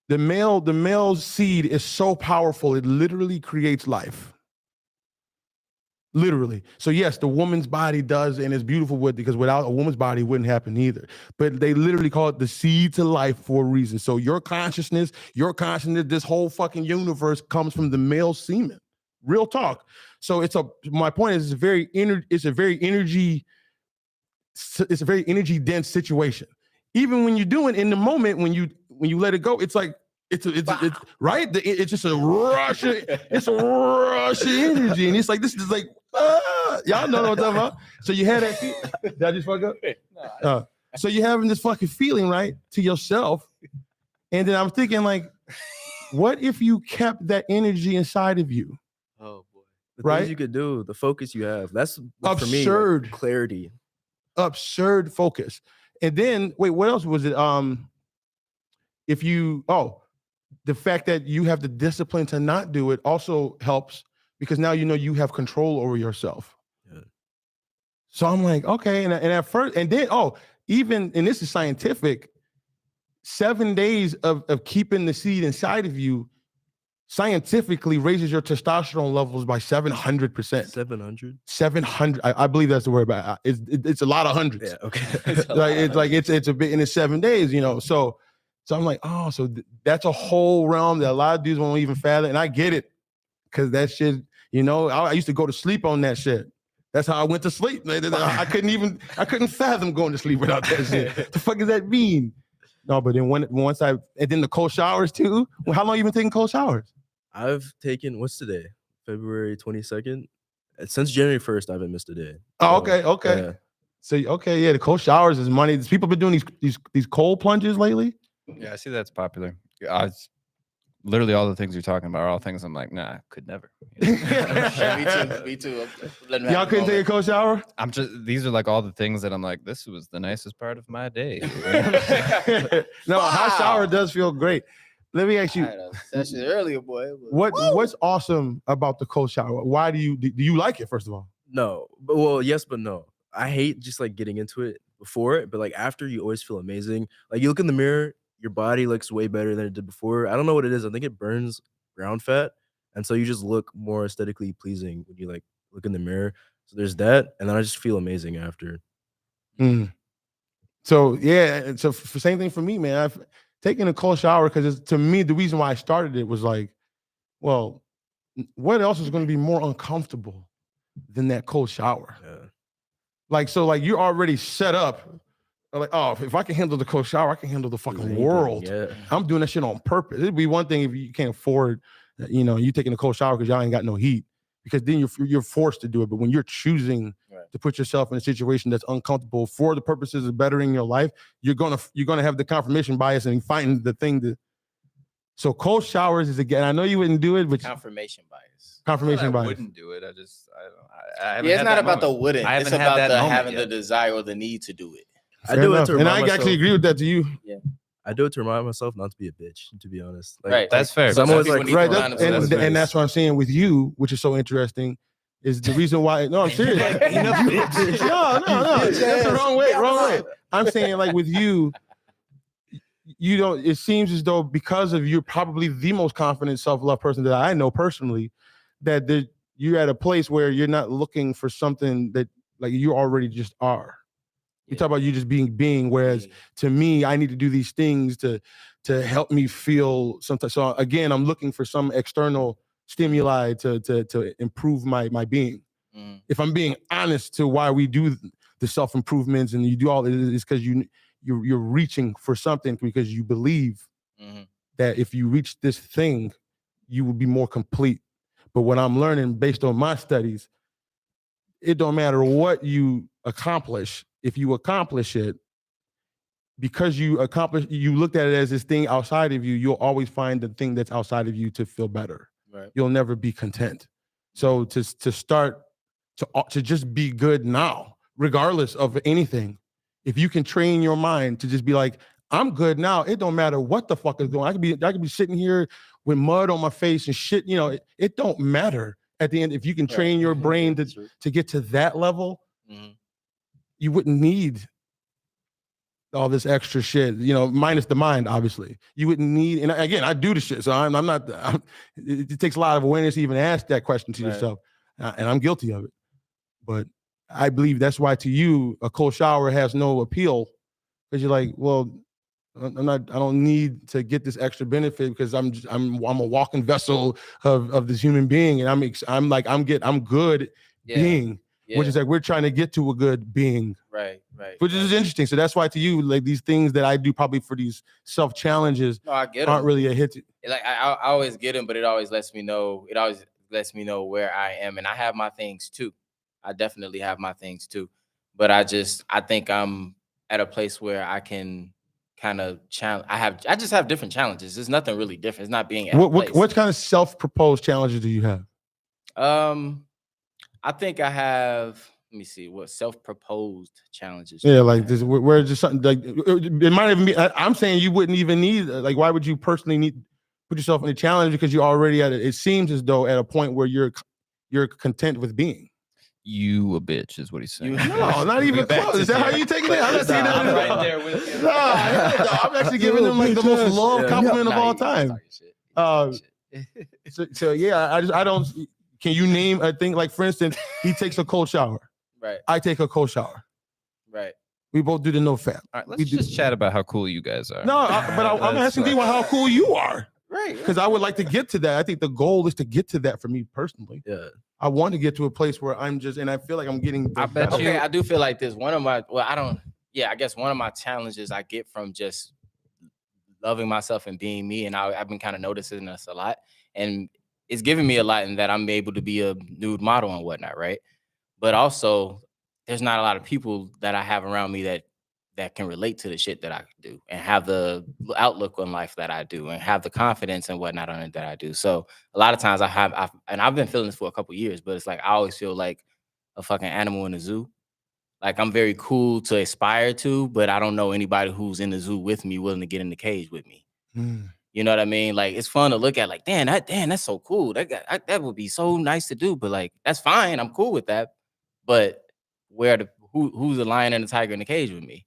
the male seed is so powerful, it literally creates life. Literally. So yes, the woman's body does, and it's beautiful because without a woman's body, it wouldn't happen either. But they literally call it the seed to life for a reason. So your consciousness, this whole fucking universe comes from the male semen. Real talk. So my point is, it's a very energy dense situation. Even when you do it in the moment, when you let it go, it's like it's right. It's just a rush. It's a rush of energy, and it's like this is like y'all know what I'm talking about. So you had that. Did I just fuck up? So you're having this fucking feeling, right, to yourself, and then I'm thinking like, what if you kept that energy inside of you? Oh boy, the right? things you could do, the focus you have. That's absurd. For me, like, clarity. Absurd focus. And then wait, what else was it? The fact that you have the discipline to not do it also helps, because now you know you have control over yourself. Yeah. So I'm like, okay, and at first, and then even, and this is scientific, 7 days of keeping the seed inside of you scientifically raises your testosterone levels by 700%. 700. I believe that's the word, but it's a lot of hundreds. Yeah, okay. it's a bit, and it's 7 days, you know. So I'm like, oh, so that's a whole realm that a lot of dudes won't even fathom, and I get it, because that shit, you know, I used to go to sleep on that shit. That's how I went to sleep. I couldn't fathom going to sleep without that shit. The fuck does that mean? No, but then and then the cold showers too. Well, how long you been taking cold showers? I've taken, what's today? February 22nd. Since January 1st, I haven't missed a day. Oh, okay. Yeah. So yeah, the cold showers is money. People been doing these cold plunges lately. Yeah, I see that's popular. It's literally all the things you're talking about are all things I'm like, nah, could never. Me too. Y'all couldn't take a cold shower? These are like all the things that I'm like, this was the nicest part of my day. No, a hot shower does feel great. Let me ask you, session earlier, boy. What's awesome about the cold shower? Why do you like it, first of all? No, but well, yes, but no. I hate just like getting into it before it, but like after, you always feel amazing. Like you look in the mirror, your body looks way better than it did before. I don't know what it is. I think it burns brown fat, and so you just look more aesthetically pleasing when you like look in the mirror. So there's that, and then I just feel amazing after. So yeah, so same thing for me, man. I've taken a cold shower because to me, the reason why I started it was like, well, what else is going to be more uncomfortable than that cold shower? Yeah. Like you're already set up. Like, oh, if I can handle the cold shower, I can handle the fucking world. Yeah. I'm doing that shit on purpose. It'd be one thing if you can't afford, you taking a cold shower because y'all ain't got no heat, because then you're forced to do it. But when you're choosing to put yourself in a situation that's uncomfortable for the purposes of bettering your life, you're gonna have the confirmation bias and find the thing that. So cold showers is, again, I know you wouldn't do it, but confirmation bias. Confirmation bias. I wouldn't do it. I it's not about the wouldn't. It's about having the desire or the need to do it. I do it, and I actually agree with that to you. Yeah. I do it to remind myself not to be a bitch, to be honest. Like, right, that's fair. So I'm always like, and that's what I'm saying with you, which is so interesting, is the reason why. No, I'm serious. No, that's the wrong way. I'm saying, like, with you, you don't. It seems as though because of you're probably the most confident self-love person that I know personally, that you're at a place where you're not looking for something that, like, you already just are. You talk about you just being, whereas to me, I need to do these things to help me feel something. So again, I'm looking for some external stimuli to improve my being. If I'm being honest to why we do the self-improvements and you do all it's because you're reaching for something because you believe that if you reach this thing, you will be more complete. But what I'm learning based on my studies, it don't matter what you accomplish. If you accomplish it, because you looked at it as this thing outside of you, you'll always find the thing that's outside of you to feel better. Right. You'll never be content. So to start to just be good now, regardless of anything, if you can train your mind to just be like, I'm good now. It don't matter what the fuck is going. I could be sitting here with mud on my face and shit. You know, it don't matter at the end. If you can train your brain to get to that level, you wouldn't need all this extra shit, you know, minus the mind, obviously. You wouldn't need, and again, I do the shit, so I'm not, it takes a lot of awareness to even ask that question to yourself, and I'm guilty of it. But I believe that's why to you, a cold shower has no appeal, because you're like, well, I don't need to get this extra benefit because I'm a walking vessel of this human being, and I'm good being. Yeah. Which is like we're trying to get to a good being, right? Which is interesting. So that's why to you, like these things that I do probably for these self challenges, I get aren't really a hit. Like I always get them, but it always lets me know. It always lets me know where I am, and I have my things too. I definitely have my things too, but I think I'm at a place where I can kind of challenge. I just have different challenges. There's nothing really different. It's not being at what kind of self-proposed challenges do you have? I think I have, let me see, what self-proposed challenges. Yeah, like this, where just something like it might even be. I'm saying you wouldn't even need, like, why would you personally need put yourself in a challenge because you're already at it seems as though at a point where you're content with being. You a bitch is what he's saying. No, not even close. Is that how you take it? I'm not saying that. I'm right there with you. No, I'm actually giving them like the most love compliment of all time. So yeah, I don't. Can you name a thing? Like, for instance, he takes a cold shower. Right. I take a cold shower. Right. We both do the no fap. All right, let's just chat about how cool you guys are. No, I'm asking you how cool you are. Right. Because I would like to get to that. I think the goal is to get to that for me personally. Yeah. I want to get to a place where I'm just, and I feel like I'm getting. I bet you. Okay, I do feel like this. I guess one of my challenges I get from just loving myself and being me, and I've been kind of noticing this a lot, and it's giving me a lot in that I'm able to be a nude model and whatnot, right? But also, there's not a lot of people that I have around me that can relate to the shit that I do and have the outlook on life that I do and have the confidence and whatnot on it that I do. So a lot of times I've been feeling this for a couple of years, but it's like I always feel like a fucking animal in a zoo. Like I'm very cool to aspire to, but I don't know anybody who's in the zoo with me willing to get in the cage with me. You know what I mean? Like it's fun to look at. Like, damn, that's so cool. That would be so nice to do. But like, that's fine. I'm cool with that. But who's the lion and the tiger in the cage with me?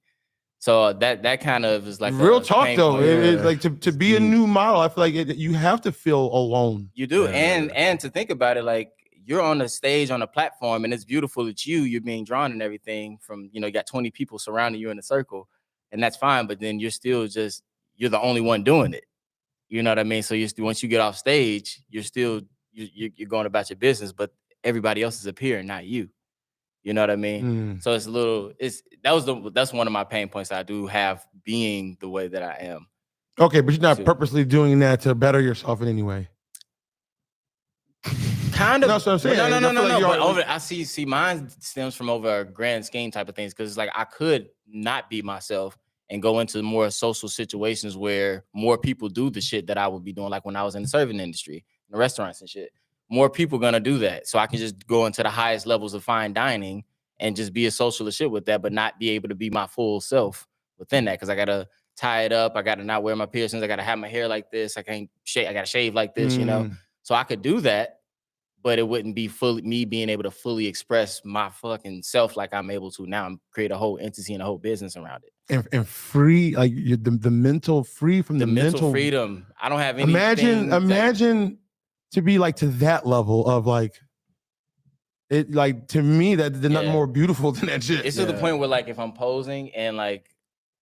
So that kind of is like real talk though. It's like to be a new model. I feel like you have to feel alone. You do, and to think about it, like you're on the stage on a platform, and it's beautiful. It's you're being drawn and everything. From you got 20 people surrounding you in a circle, and that's fine. But then you're still you're the only one doing it. You know what I mean? So once you get off stage, you're you're going about your business, but everybody else is appearing, not you. You know what I mean? So that's one of my pain points I do have being the way that I am. Okay, but you're not purposely doing that to better yourself in any way. Kind of. That's what I'm saying. No. But I see mine stems from over a grand scheme type of things because it's like I could not be myself and go into more social situations where more people do the shit that I would be doing, like when I was in the serving industry, in the restaurants and shit. More people gonna do that. So I can just go into the highest levels of fine dining and just be a social as shit with that, but not be able to be my full self within that. Cause I gotta tie it up. I gotta not wear my piercings. I gotta have my hair like this. I can't shave. I gotta shave like this, So I could do that, but it wouldn't be fully me being able to fully express my fucking self like I'm able to now and create a whole entity and a whole business around it. And free, like the mental free from the mental freedom. I don't have any. Imagine to be like to that level of like it. Like to me, there's nothing more beautiful than that shit. It's to the point where like if I'm posing and like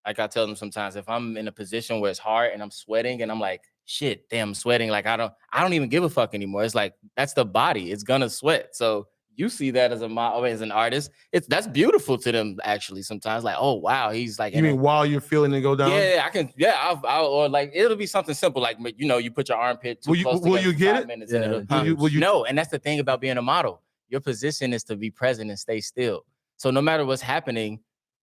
I tell them sometimes if I'm in a position where it's hard and I'm sweating and I'm like shit, damn, I'm sweating. Like I don't even give a fuck anymore. It's like that's the body. It's gonna sweat. So you see that as a model, as an artist, that's beautiful to them actually. Sometimes like, oh wow, he's like. You mean while you're feeling it go down? Yeah, I can. Yeah, I'll or like it'll be something simple like you put your armpit too close will you for get 5 it? minutes. Yeah, And will you? no, and that's the thing about being a model. Your position is to be present and stay still. So no matter what's happening,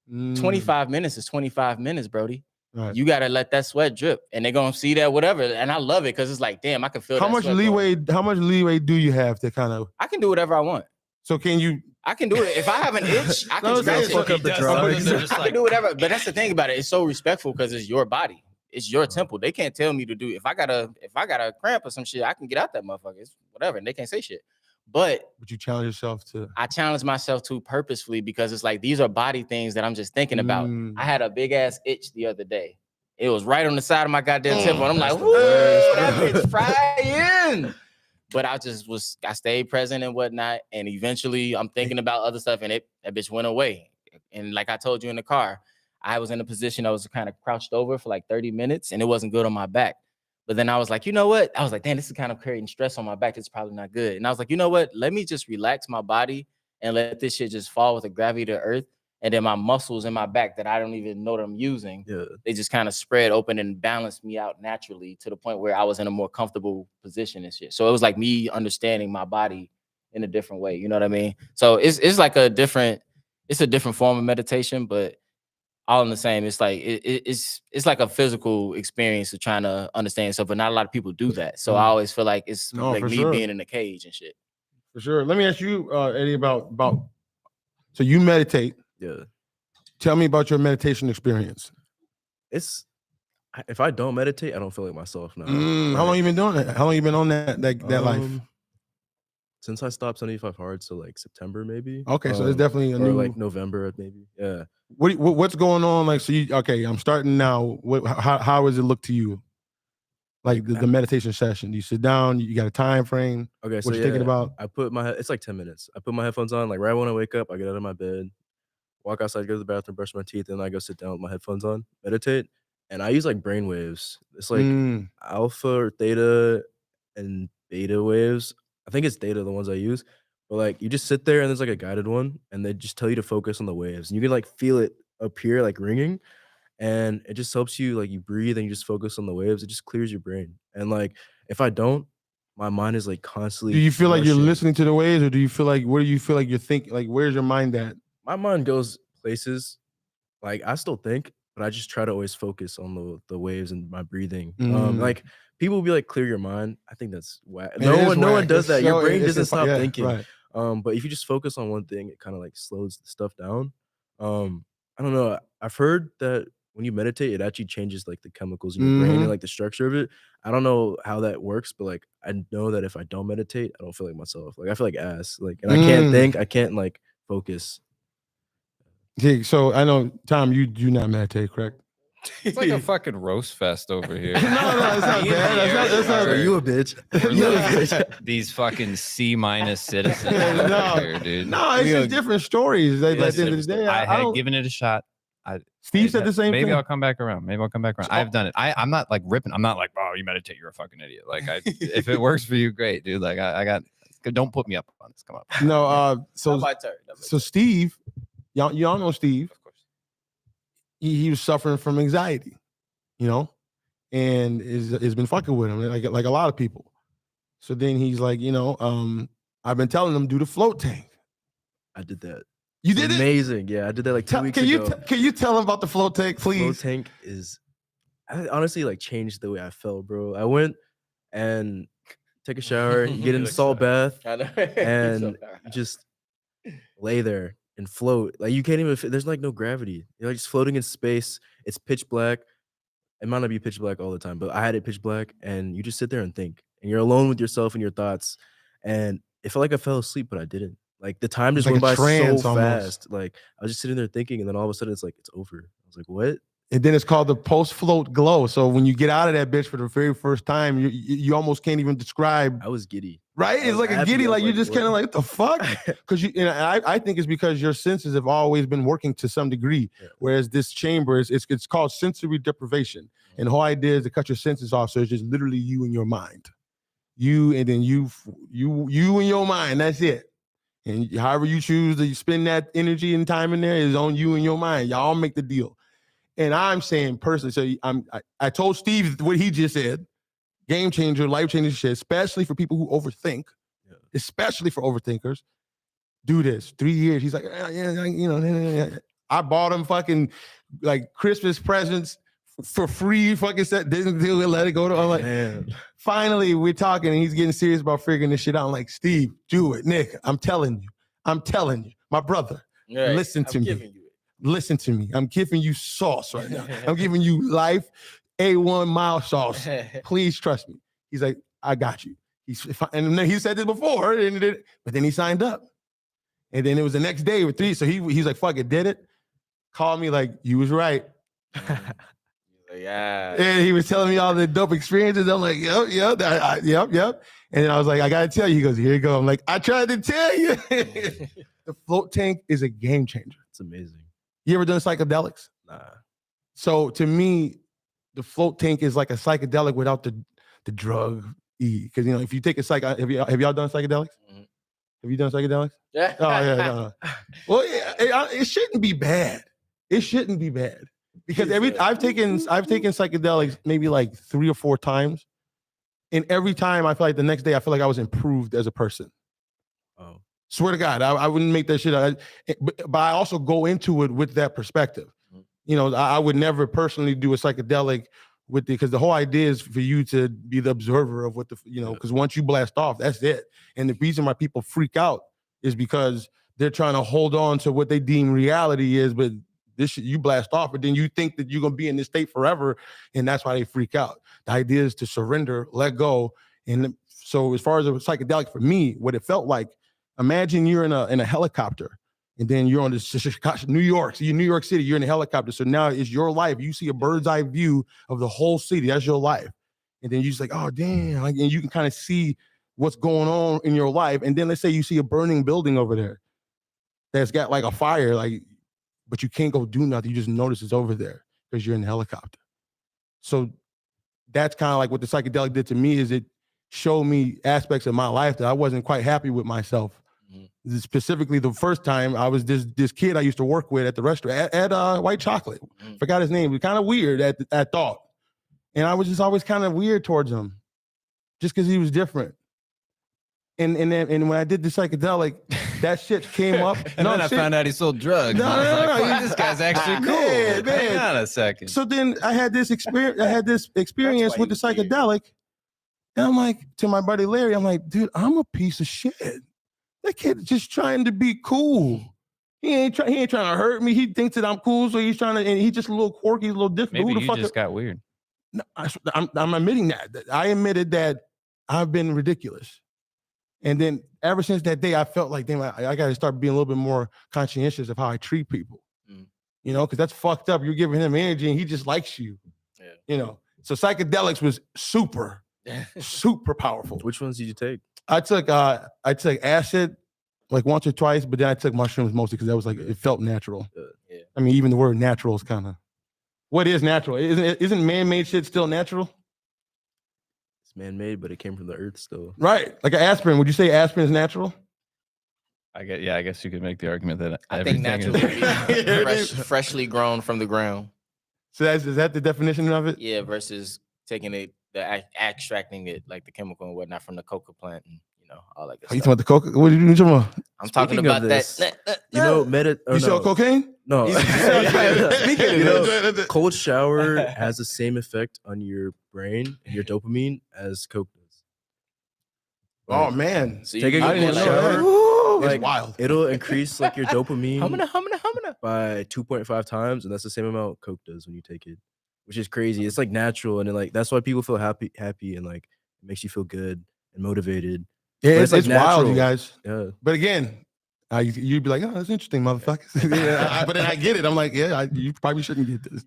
25 minutes is 25 minutes, Brody. Right. You gotta let that sweat drip, and they're gonna see that whatever. And I love it because it's like, damn, I can feel. How much leeway? How much leeway do you have to kind of? I can do whatever I want. So can you? I can do it. If I have an itch, I can fuck up the drugs. I can do whatever. But that's the thing about it. It's so respectful because it's your body. It's your temple. They can't tell me to do. If I got a cramp or some shit, I can get out that motherfucker. It's whatever, and they can't say shit. But you challenge yourself to. I challenge myself to purposefully because it's like these are body things that I'm just thinking about. I had a big ass itch the other day. It was right on the side of my goddamn temple. And I'm like, whoo, that bitch frying. But I stayed present and whatnot. And eventually I'm thinking about other stuff and that bitch went away. And like I told you in the car, I was in a position I was kind of crouched over for like 30 minutes and it wasn't good on my back. But then I was like, you know what? I was like, damn, this is kind of creating stress on my back. It's probably not good. And I was like, you know what? Let me just relax my body and let this shit just fall with the gravity to earth. And then my muscles in my back that I don't even know that I'm using, they just kind of spread open and balanced me out naturally to the point where I was in a more comfortable position and shit. So it was like me understanding my body in a different way. You know what I mean? So it's like a different form of meditation, but all in the same. It's like it's like a physical experience of trying to understand yourself, but not a lot of people do that. So I always feel like it's like me being in a cage and shit. For sure. Let me ask you, Eddie, about so you meditate. Yeah. Tell me about your meditation experience. If I don't meditate, I don't feel like myself now. How long you been doing that? How long you been on that life? Since I stopped 75 hard, so like September maybe. Okay, so it's definitely or like November maybe. Yeah. What's going on? Like, so I'm starting now. How does it look to you? Like the meditation session. You sit down. You got a time frame. Okay, what you thinking about? I put it's like 10 minutes. I put my headphones on. Like right when I wake up, I get out of my bed, walk outside, go to the bathroom, brush my teeth, and then I go sit down with my headphones on, meditate. And I use like brain waves. It's like alpha or theta and beta waves. I think it's theta, the ones I use. But like you just sit there and there's like a guided one and they just tell you to focus on the waves. And you can like feel it up here like ringing. And it just helps you, like you breathe and you just focus on the waves. It just clears your brain. And like if I don't, my mind is like constantly. Do you feel like you're listening to the waves, or do you feel like where do you feel like you're thinking? Like where's your mind at? My mind goes places. Like I still think, but I just try to always focus on the waves and my breathing. Like people will be like, clear your mind. I think that's whack. No one does that. Your brain doesn't stop thinking. Right. But if you just focus on one thing, it kind of like slows the stuff down. I don't know. I've heard that when you meditate, it actually changes like the chemicals in your brain and like the structure of it. I don't know how that works, but like I know that if I don't meditate, I don't feel like myself. Like I feel like ass. Like and I can't think. I can't like focus. Okay, so I know, Tom, you do not meditate, correct? It's like a fucking roast fest over here. no, it's not bad. That's not Are you a bitch? These fucking C- citizens here, dude. No, it's just different stories. Like, at the end of the day, I had given it a shot. Steve said the same thing. Maybe I'll come back around. I've done it. I'm not like ripping. I'm not like, oh, you meditate, you're a fucking idiot. Like, if it works for you, great, dude. Like, I got. Don't put me up on this. Come on. No. So my turn. So Steve, y'all know Steve. Of course. He was suffering from anxiety, and has been fucking with him like a lot of people. So then he's like, I've been telling him do the float tank. I did that. You did amazing. Yeah, I did that like 2 weeks ago. Can you tell him about the float tank, please? Float tank I honestly like changed the way I felt, bro. I went and take a shower, you get in a salt bath, and you just lay there and float. Like you can't even. There's like no gravity. You're like just floating in space. It's pitch black. It might not be pitch black all the time, but I had it pitch black, and you just sit there and think, and you're alone with yourself and your thoughts. And it felt like I fell asleep, but I didn't. Like the time just went by so fast. Like I was just sitting there thinking, and then all of a sudden it's like it's over. I was like, what? And then it's called the post-float glow. So when you get out of that bitch for the very first time, you almost can't even describe. I was giddy. Right? It's like a giddy, like you're just kind of like, the fuck? Because I think it's because your senses have always been working to some degree. Yeah. Whereas this chamber it's called sensory deprivation. And the whole idea is to cut your senses off. So it's just literally you and your mind. You and then you and your mind. That's it. And however you choose to spend that energy and time in there is on you and your mind. Y'all make the deal. And I'm saying personally, so I told Steve what he just said, game changer, life changing shit, especially for people who overthink, especially for overthinkers. Do this 3 years. He's like, I bought him fucking like Christmas presents for free. Fucking set, didn't do it, let it go. I'm like, man. Finally, we're talking and he's getting serious about figuring this shit out. I'm like, Steve, do it. Nick, I'm telling you, my brother, listen to me. Listen to me. I'm giving you sauce right now. I'm giving you life A1 mild sauce. Please trust me. He's like, I got you. And then he said this before, but then he signed up. And then it was the next day with 3. So he's like, fuck it, did it. Called me like, you was right. Yeah. And he was telling me all the dope experiences. I'm like, yep. And then I was like, I gotta tell you. He goes, here you go. I'm like, I tried to tell you. The float tank is a game changer. It's amazing. You ever done psychedelics? Nah. So to me, the float tank is like a psychedelic without the drug E. Because if you take a have y'all done psychedelics? Mm-hmm. Have you done psychedelics? Yeah. Oh yeah. No. Well, it shouldn't be bad. It shouldn't be bad because I've taken psychedelics maybe like 3 or 4 times, and every time I feel like the next day I feel like I was improved as a person. Oh. Swear to God, I wouldn't make that shit. But I also go into it with that perspective. Mm-hmm. I would never personally do a psychedelic because the whole idea is for you to be the observer of what because once you blast off, that's it. And the reason why people freak out is because they're trying to hold on to what they deem reality is, but this shit, you blast off, but then you think that you're gonna be in this state forever, and that's why they freak out. The idea is to surrender, let go. And so as far as a psychedelic for me, what it felt like, imagine you're in a helicopter and then you're on this New York. So you're in New York City, you're in a helicopter. So now it's your life. You see a bird's eye view of the whole city. That's your life. And then you're just like, oh, damn. And you can kind of see what's going on in your life. And then let's say you see a burning building over there that's got like a fire, but you can't go do nothing. You just notice it's over there because you're in the helicopter. So that's kind of like what the psychedelic did to me is it showed me aspects of my life that I wasn't quite happy with myself. Mm-hmm. Specifically, the first time I was this kid I used to work with at the restaurant at White Chocolate. Mm-hmm. Forgot his name. It was kind of weird at thought. And I was just always kind of weird towards him just because he was different. And when I did the psychedelic, that shit came up. And then I found out he sold drugs. No. This guy's actually cool. Man. Hang on a second. So then I had this experience with the psychedelic. And I'm like, to my buddy Larry, I'm like, dude, I'm a piece of shit. That kid's just trying to be cool. He ain't trying to hurt me. He thinks that I'm cool, so he's trying to, and he's just a little quirky, a little different. Maybe you just got weird. No, I'm admitting that. I admitted that I've been ridiculous. And then ever since that day, I felt like, damn, I got to start being a little bit more conscientious of how I treat people. Mm. Because that's fucked up. You're giving him energy and he just likes you. Yeah. So psychedelics was super powerful. Which ones did you take? I took acid like once or twice, but then I took mushrooms mostly because that was like, it felt natural. Yeah. I mean, even the word natural is kind of, what is natural? Isn't man-made shit still natural? Man-made, but it came from the earth still. Right. Like an aspirin. Would you say aspirin is natural? I guess you could make the argument that I think natural is freshly grown from the ground. So is that the definition of it? Yeah, versus taking it, extracting it, like the chemical and whatnot from the coca plant and all that good stuff. You talking about the coca? What are you talking about? I'm talking about this, that. You sell cocaine? No. Cold shower has the same effect on your brain and your dopamine as coke does. Oh man! So take a cold shower. It's wild. It'll increase like your dopamine humana. by 2.5 times, and that's the same amount coke does when you take it, which is crazy. It's like natural, and then like that's why people feel happy, and like it makes you feel good and motivated. Yeah, it's like wild, you guys. Yeah. But again, you'd be like, oh, that's interesting, motherfuckers. But then I get it. I'm like, yeah, you probably shouldn't get this.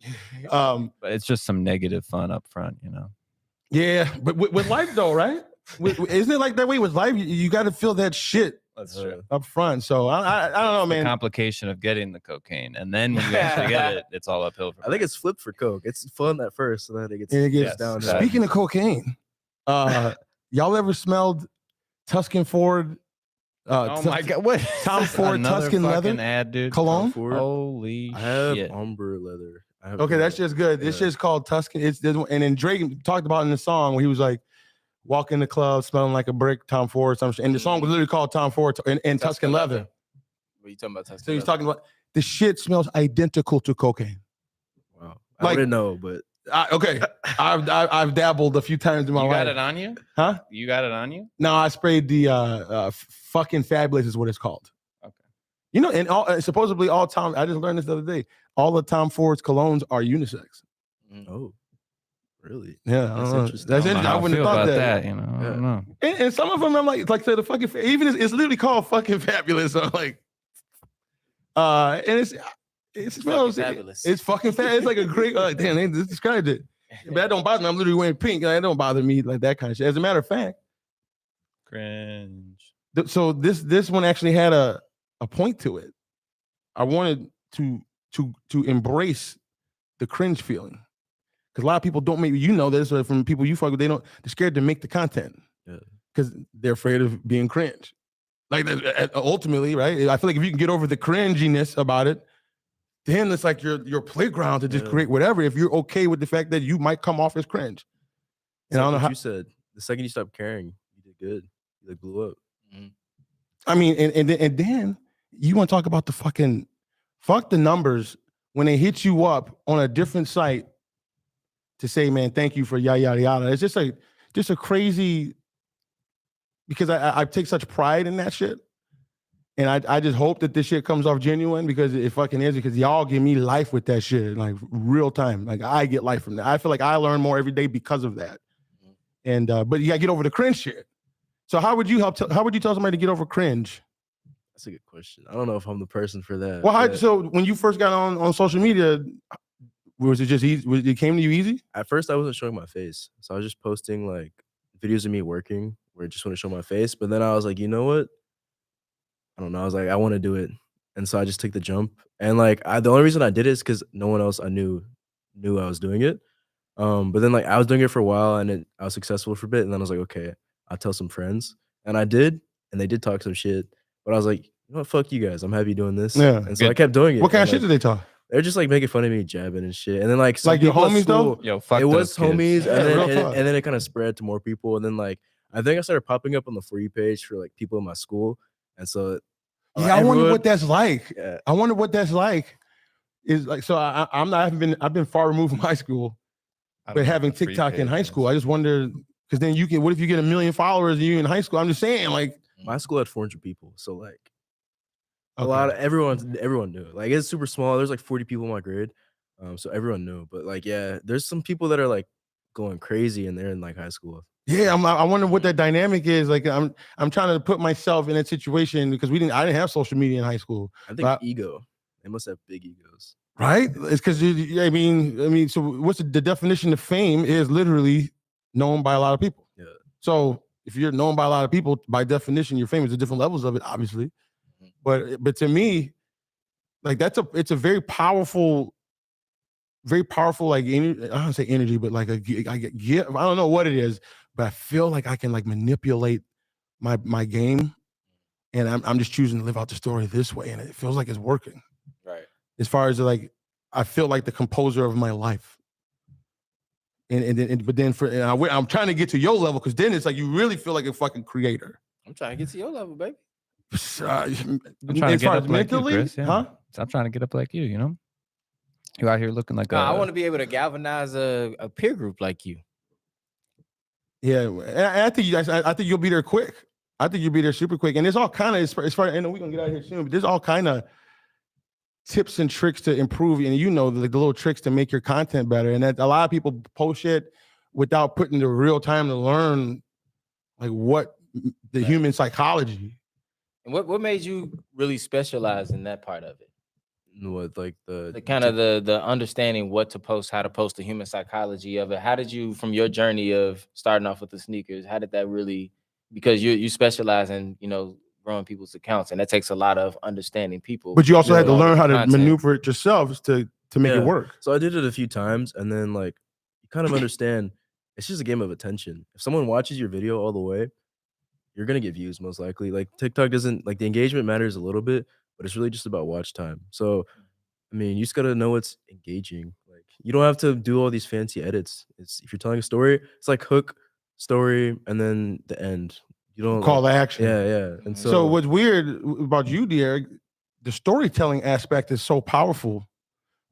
But it's just some negative fun up front, Yeah, but with life though, right? Isn't it like that way with life? You got to feel that shit. That's true. Up front. So I don't know, man. The complication of getting the cocaine, and then when you actually get it, it's all uphill. I think it's flipped for coke. It's fun at first, and then it gets down. Speaking of cocaine, y'all ever smelled Tuscan Ford Oh my god, what? Tom Ford Another Tuscan leather fucking ad, dude. cologne. Holy I have shit. umber leather. I have Okay, that's just good. This shit's called Tuscan. And then Drake talked about in the song where he was like, walk in the club smelling like a brick, Tom Ford, some shit. And the song was literally called Tom Ford and Tuscan leather. What are you talking about? Tuscan So he's leather? talking about the shit smells identical to cocaine. Wow. Like- I wouldn't know, but I've dabbled a few times in my You life. got it on you? Huh? You got it on you? No, I sprayed the fucking fabulous is what it's called. Okay. You know, and supposedly all Tom, I just learned this the other day. All the Tom Ford's colognes are unisex. oh, really? Yeah, That's I interesting. That's I don't interesting. know how I I wouldn't feel have thought about that. you know. I Yeah. don't know. And some of them, I'm like say the fucking even it's literally called fucking fabulous. So I'm like, and it smells fabulous. It's fucking fabulous. It's like a great. Damn, they just described it. But that don't bother me. I'm literally wearing pink. That don't bother me like that kind of shit. As a matter of fact, Cringe. so this one actually had a point to it. I wanted to embrace the cringe feeling because a lot of people don't make this or from people you fuck with. They're scared to make the content because they're afraid of being cringe. Like ultimately, right? I feel like if you can get over the cringiness about it, then it's like your playground to just create whatever. If you're okay with the fact that you might come off as cringe, and I don't know how you said. The second you stopped caring, you did good. You like blew up. I mean, and then you want to talk about the fuck the numbers when they hit you up on a different site to say, man, thank you for yada yada yada. It's just a crazy because I take such pride in that shit. And I just hope that this shit comes off genuine because it fucking is, because y'all give me life with that shit, like real time. Like I get life from that. I feel like I learn more every day because of that. And but you gotta get over the cringe shit. So how would you how would you tell somebody to get over cringe? That's a good question. I don't know if I'm the person for that. Well, so when you first got on social media, was it just easy? It came to you easy? At first, I wasn't showing my face, so I was just posting like videos of me working where I just want to show my face. But then I was like, you know what? I don't know. I was like, I want to do it, and so I just took the jump. And like, the only reason I did it is because no one else I knew I was doing it. But then like I was doing it for a while, and I was successful for a bit, and then I was like, okay, I'll tell some friends, and I did, and they did talk some shit. But I was like, you know what? Fuck you guys. I'm happy doing this. Yeah. And so I kept doing it. What kind of and, shit did they talk? They're just like making fun of me, jabbing and shit. And then like some Like your people at homies though? school, Yo, fuck it was those kids. homies, Yeah, real talk. and then it kind of spread to more people. And then like I think I started popping up on the For You page for like people in my school. And so Yeah, I wonder what that's like. Yeah. I wonder what that's like. Is like so. I've been far removed from high school, but having TikTok in high school, I just wonder because then you can. What if you get 1 million followers and you in high school? I'm just saying, like my school had 400 people, so like a okay. lot of everyone knew. Like it's super small. There's like 40 people in my grade, so everyone knew. But like yeah, there's some people that are like going crazy and they're in like high school. Yeah, I wonder what that dynamic is. Like I'm trying to put myself in that situation because I didn't have social media in high school. I think ego. They must have big egos. Right? It's because I mean, so what's the definition of fame is literally known by a lot of people. Yeah. So if you're known by a lot of people, by definition, you're famous. There's different levels of it, obviously. But to me, like it's a very powerful like I don't say energy, but like I don't know what it is, but I feel like I can like manipulate my game, and I'm just choosing to live out the story this way, and it feels like it's working. Right. As far as like, I feel like the composer of my life. But then I'm trying to get to your level because then it's like you really feel like a fucking creator. I'm trying to get to your level, baby. I'm trying to get up like you, Chris. Yeah. Huh? I'm trying to get up like you. You know, you out here looking like I want to be able to galvanize a peer group like you. Yeah, and I think you'll be there quick. I think you'll be there super quick. And there's all kind of as far and we're gonna get out of here soon. But there's all kind of tips and tricks to improve, and the little tricks to make your content better. And that a lot of people post shit without putting the real time to learn like what the human psychology. And what made you really specialize in that part of it? What like The kind of the understanding what to post, how to post, the human psychology of it. How did you, from your journey of starting off with the sneakers, how did that really, because you specialize in growing people's accounts, and that takes a lot of understanding people. But you also had to all learn the how to content. maneuver it yourselves to make it work. So I did it a few times, and then like you kind of understand it's just a game of attention. If someone watches your video all the way, you're gonna get views most likely. Like TikTok doesn't like the engagement matters a little bit, but it's really just about watch time. So I mean, you just gotta know what's engaging. Like you don't have to do all these fancy edits. It's if you're telling a story, it's like hook, story, and then the end. You don't Call like, to action. yeah. And So what's weird about you, Derek, the storytelling aspect is so powerful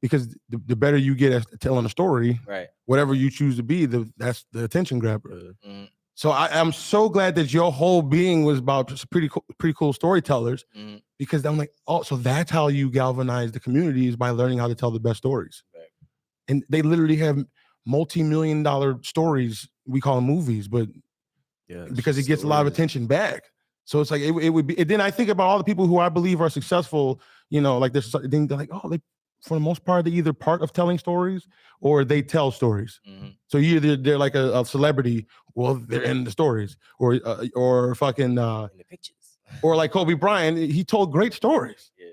because the better you get at telling a story, Right. whatever you choose to be, that's the attention grabber. Mhm. So I'm so glad that your whole being was about just pretty cool storytellers, Mhm. because I'm like, oh, so that's how you galvanize the community, is by learning how to tell the best stories. Right. And they literally have multi-million-dollar stories. We call them movies, but yeah, because it gets a lot of stories. attention back. So it's like it would be. And then I think about all the people who I believe are successful. You know, like this. Then they're like, oh, they for the most part, they're either part of telling stories or they tell stories. Mhm. So either they're like a celebrity, well, they're in the stories, or fucking In the pictures. or like Kobe Bryant, he told great stories. Yeah.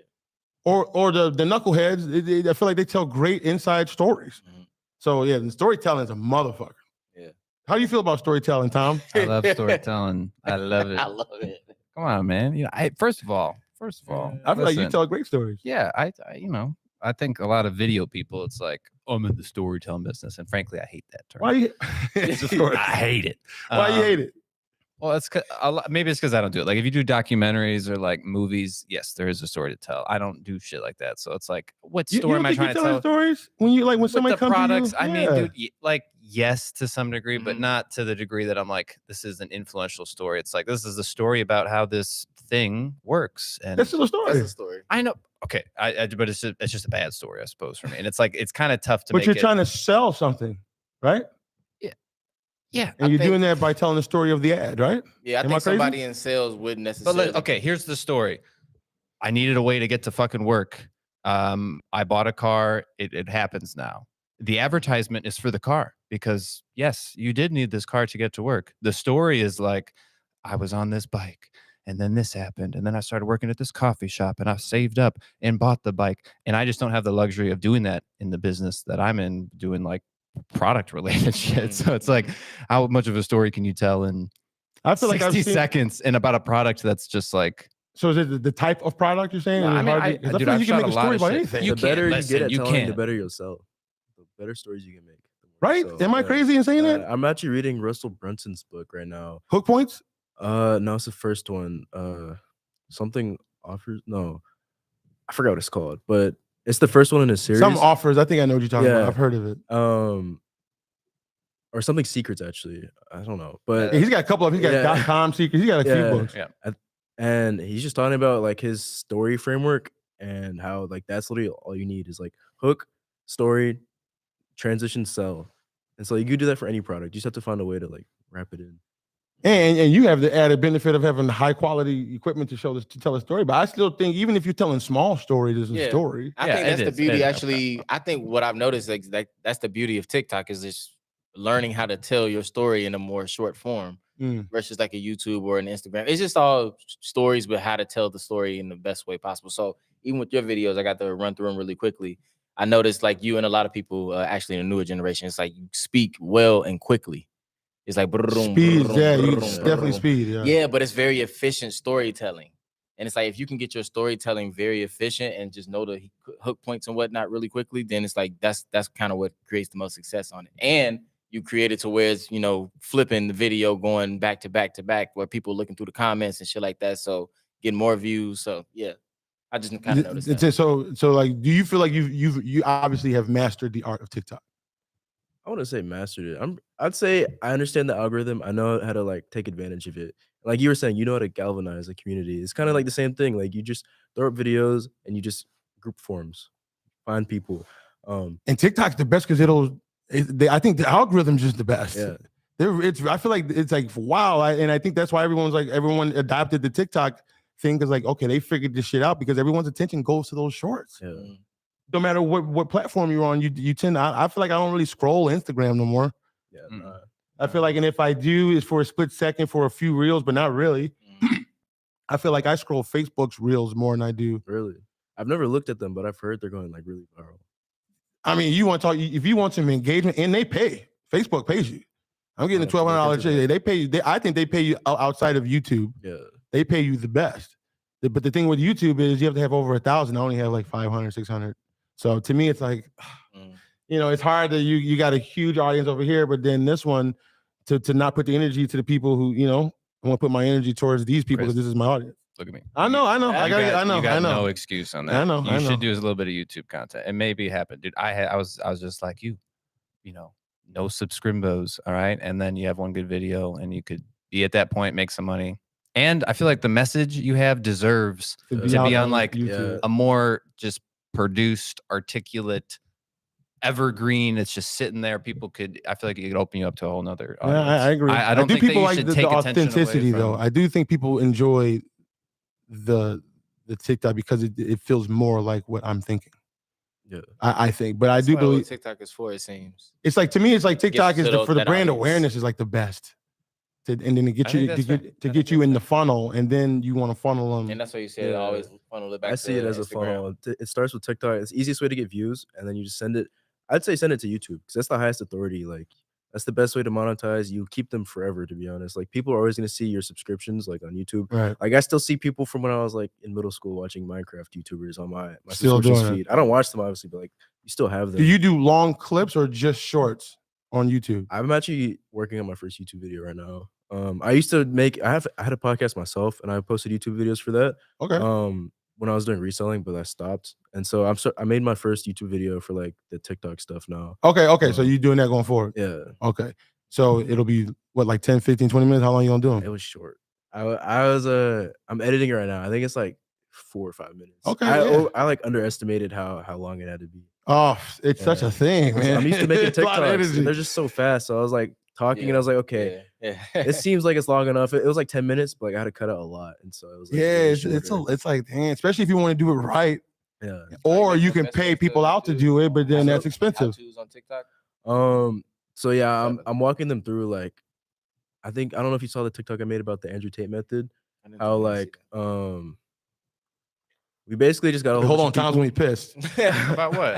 Or the knuckleheads, I feel like they tell great inside stories. Mhm. So yeah, the storytelling is a motherfucker. Yeah. How do you feel about storytelling, Tom? I love storytelling. I love it. I love it. Come on, man. You know, first of all, I feel like you listen, tell great stories. yeah, I you know, I think a lot of video people, it's like, oh, I'm in the storytelling business, and frankly, I hate that term. Why you? It's a story. I hate it. Why you hate it? Well, maybe it's because I don't do it. Like if you do documentaries or like movies, yes, there is a story to tell. I don't do shit like that. So it's like, what story am I trying to tell? Stories when you like when With somebody the comes products, to you? I mean, dude, like yes, to some degree, but Mhm. not to the degree that I'm like, this is an influential story. It's like this is a story about how this thing works, and That's still a story. That's a story. I know. Okay, but it's just a bad story, I suppose, for me. And it's like it's kind of tough to But make you're it. trying to sell something, right? Yeah, And you're doing that by telling the story of the ad, right? Yeah, I Am I think crazy? somebody in sales wouldn't but necessarily. okay, here's the story. I needed a way to get to fucking work. I bought a car. It happens now. The advertisement is for the car because yes, you did need this car to get to work. The story is like, I was on this bike and then this happened. And then I started working at this coffee shop and I saved up and bought the bike. And I just don't have the luxury of doing that in the business that I'm in, doing like product related shit. So it's like, how much of a story can you tell in I feel like 60 seconds and about a product that's just like, So is it the type of product you're saying? No, Is it I mean, hard I- to- 'cause dude, feel like I've you can shot make a a lot story of about shit. anything. You The better can't. you Listen, get at you telling, the can't. better you'll sell. The better stories you can make. the more Right? you'll sell. Am I Yeah. crazy in saying that? I'm actually reading Russell Brunson's book right now. Hook points? No, it's the first one. Something offers. No, I forgot what it's called, but it's the first one in a series. Some offers. I think I know what you're talking about. Yeah. I've heard of it. Or something secrets actually. I don't know, but Yeah, he's got a couple of. He's got Yeah. .com secrets. He got a few books. Yeah. and he's just talking about like his story framework and how like that's literally all you need is like hook, story, transition, sell. And so you could do that for any product. You just have to find a way to like wrap it in. And you have the added benefit of having high quality equipment to tell a story. But I still think even if you're telling small stories, it's a Yeah. story. I Yeah, think it that's the is. beauty. It is. Actually, I think what I've noticed like that's the beauty of TikTok is just learning how to tell your story in a more short form versus like a YouTube or an Instagram. It's just all stories, but how to tell the story in the best way possible. So even with your videos, I got to run through them really quickly. I noticed like you and a lot of people, actually in the newer generation, it's like you speak well and quickly. It's like Speed, yeah, definitely speed. Yeah, but it's very efficient storytelling. And it's like if you can get your storytelling very efficient and just know the hook points and whatnot really quickly, then it's like that's kind of what creates the most success on it. And you create it to where it's, flipping the video going back to back to back where people looking through the comments and shit like that. So getting more views. So yeah, I just kind of noticed that. So like, do you feel like you obviously have mastered the art of TikTok? I wouldn't say mastered it. I'd say I understand the algorithm. I know how to like take advantage of it. Like you were saying, you know how to galvanize a community. It's kind of like the same thing. Like you just throw up videos and you just group forms, find people. And TikTok's the best because I think the algorithm's just the best. Yeah. I feel like it's like wow, and I think that's why everyone adopted the TikTok thing because like okay, they figured this shit out because everyone's attention goes to those shorts. Yeah. No matter what platform you're on, you tend to, I feel like I don't really scroll Instagram no more. Yeah. I feel like, and if I do, it's for a split second for a few reels, but not really. I feel like I scroll Facebook's reels more than I do. Really? I've never looked at them, but I've heard they're going like really viral. I mean, you want to talk, if you want some engagement, and they pay, Facebook pays you. I'm getting a I'll have to look $1,200 into that. check. They pay you. I think they pay you outside of YouTube. Yeah. They pay you the best. But the thing with YouTube is you have to have over 1,000. I only have like 500, 600. So to me, it's like, you know, it's hard that you got a huge audience over here, but then this one to not put the energy to the people who, you know, I want to put my energy towards these people because this is my audience. Look at me. I know. You got No excuse on that. I know. You should do is a little bit of YouTube content. It maybe happen, dude. I was just like you know, no subscribos, all right? And then you have one good video and you could be at that point, make some money. And I feel like the message you have deserves to be on like YouTube. a more just produced, articulate, evergreen. It's just sitting there. People could, I feel like it could open you up to a whole nother audience. Yeah, I agree. I don't do think that people you like should the take attention away authenticity though. from- I do think people enjoy the TikTok because it feels more like what I'm thinking. Yeah. I think, but I do That's what believe TikTok is for. It seems. it's like, to me, it's like TikTok Gets is to for the that brand audience. awareness is like the best. And then to get I you think that's fair. I to think get you that's in the fair. funnel, and then you want to funnel them. And that's why you said Yeah. always funnel it back. I see it to as a Instagram. funnel. It starts with TikTok. It's the easiest way to get views, and then you just send it. I'd say send it to YouTube because that's the highest authority. Like that's the best way to monetize. You keep them forever, to be honest. Like people are always gonna see your subscriptions, like on YouTube. Right. Like I still see people from when I was like in middle school watching Minecraft YouTubers on my Still subscriptions doing it. feed. I don't watch them obviously, but like you still have them. Do you do long clips or just shorts on YouTube? I'm actually working on my first YouTube video right now. I used to make. I had a podcast myself, and I posted YouTube videos for that. Okay. When I was doing reselling, but I stopped, and so I made my first YouTube video for like the TikTok stuff now. Okay. So you're doing that going forward? Yeah, Okay. So it'll be what, like 10, 15, 20 minutes? How long you gonna do it them? was short. I'm editing it right now. I think it's like 4 or 5 minutes. Okay, I like underestimated how long it had to be. Oh, it's such a thing, man. I'm used to making It's a lot of TikToks, energy. and they're just so fast. So I was like talking, and I was like, okay, Yeah. it seems like it's long enough. It was like 10 minutes, but like I had to cut out a lot, and so it was like Yeah, really it's shorter. like, damn, especially if you want to do it right, Yeah. or Like, you can that's pay what people out to do. do it, but then Also, that's expensive. how-tos on TikTok. So yeah, I'm walking them through like I don't know if you saw the TikTok I made about the Andrew Tate method. I didn't How really see like we basically just got a whole Hold on, bunch of Tom's gonna be pissed. that. About what?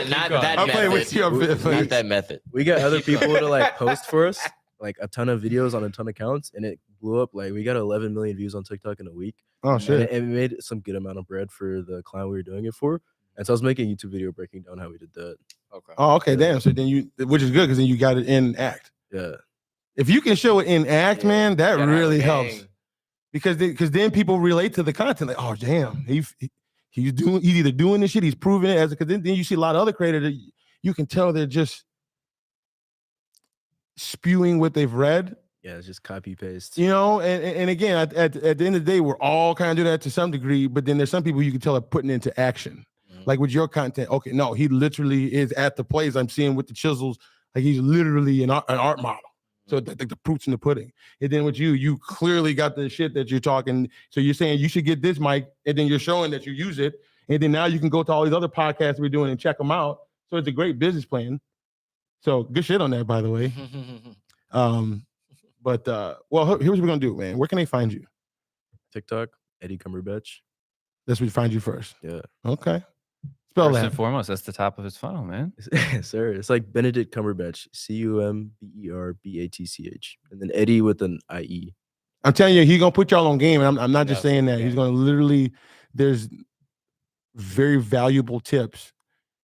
Not that I'm playing with method. you. I'm Not playing. that method. we got other people to like post for us like a ton of videos on a ton of accounts, and it blew up. Like we got 11 million views on TikTok in a week. Oh And shit. it made some good amount of bread for the client we were doing it for. And so I was making a YouTube video breaking down how we did that. Okay. Oh, okay, damn. So then which is good because then you got it in act. Yeah. If you can show it in act, Yeah, man, that you gotta have really a helps. gang. Because then people relate to the content. Like, oh damn, he's either doing this shit, he's proving it. Because then you see a lot of other creators that you can tell they're just spewing what they've read. Yeah, it's just copy paste. You know, and again, at the end of the day, we're all kind of do that to some degree. But then there's some people you can tell are putting into action. Mhm. Like with your content, okay, no, he literally is at the place I'm seeing with the chisels. Like he's literally an art model. So the proof's in the pudding. And then with you clearly got the shit that you're talking. So you're saying you should get this mic, and then you're showing that you use it. And then now you can go to all these other podcasts we're doing and check them out. So it's a great business plan. So good shit on that, by the way. But well, here's what we're gonna do, man. Where can they find you? TikTok, Eddie Cumberbatch. That's where we find you first. Yeah. Okay. Spell First that. and foremost, that's the top of his funnel, man. Sir, it's like Benedict Cumberbatch, Cumberbatch, and then Eddie with an IE. I'm telling you, he's gonna put y'all on game. And I'm not just Yeah, saying that. yeah. He's gonna literally, there's very valuable tips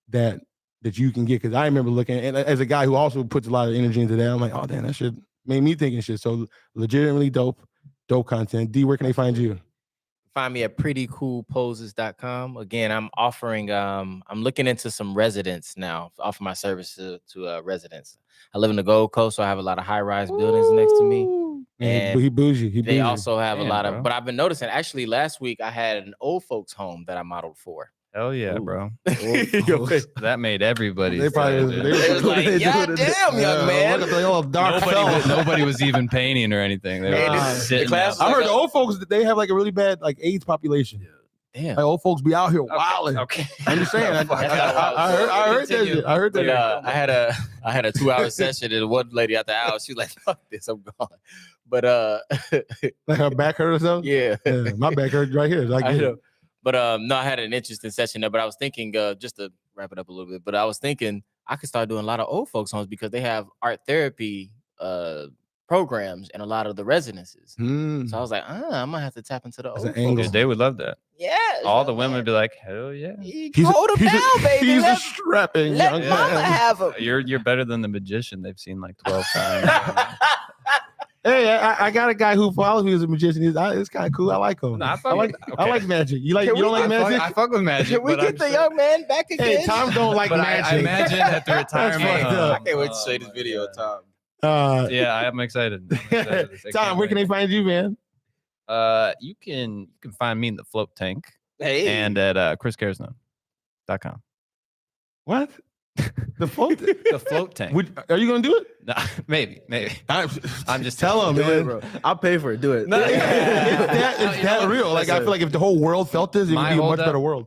that you can get. Because I remember looking, and as a guy who also puts a lot of energy into that, I'm like, oh damn, that shit made me thinking shit. So legitimately dope content. D, where can they find you? Find me at prettycoolposes.com. Again, I'm offering, I'm looking into some residents now, offer my services to residents. I live in the Gold Coast, so I have a lot of high-rise buildings next to me. Man, And he bougie. He They bougie. also have a Damn, lot bro. of, but I've been noticing, actually last week I had an old folks home that I modeled for. Hell yeah, Ooh. bro. Yo, That made everybody. They probably- sad, they dude. It was like, They God doing it. damn, young man. Look at the old dark Nobody was even painting or anything. They were Hey, just the sitting class out. I was heard like the a- old folks that they have like a really bad like AIDS population. Damn. Like old folks be out here wilding. Okay. I'm just saying. I heard that. Continue. shit. I heard But, that. I had a 2-hour session, and one lady at the house, she was like, "Fuck this, I'm gone." But Like her back hurt or something. yeah, Yeah, my back hurt right here. I I get know. it. But no, I had an interesting session there. But I was thinking, just to wrap it up a little bit. But I was thinking, I could start doing a lot of old folks homes because they have art therapy programs in a lot of the residences. So I was like, I might have to tap into the That's old an angle. folks. Dude, they would love that. Yeah. All the women would be like, hell yeah. Hold them down, baby. He's a Let strapping young mama man. have a. You're better than the magician they've seen like 12 times. Hey, I got a guy who follows me as a magician. It's kind of cool. I like him. No, I I fuck like with- I like magic. You Can we don't like I magic? fuck with magic. Can we but get I'm the saying- young man back again? Hey, Tom don't like But magic. I imagine at the retirement. fucked up. I can't wait to show you this my video, God. Tom. Yeah, I'm excited. I'm excited. I Tom, can't where can wait. they find you, man? You can find me in the float tank Hey. and at chriscaresnone.com. What? The float? The float tank. Are you gonna do it? No, maybe. I'm just tell him, Do it, man. bro. I'll pay for it. Do it. No, It's that You know what? real. Like I feel like if the whole world felt this, it would My be a much holdup- better world.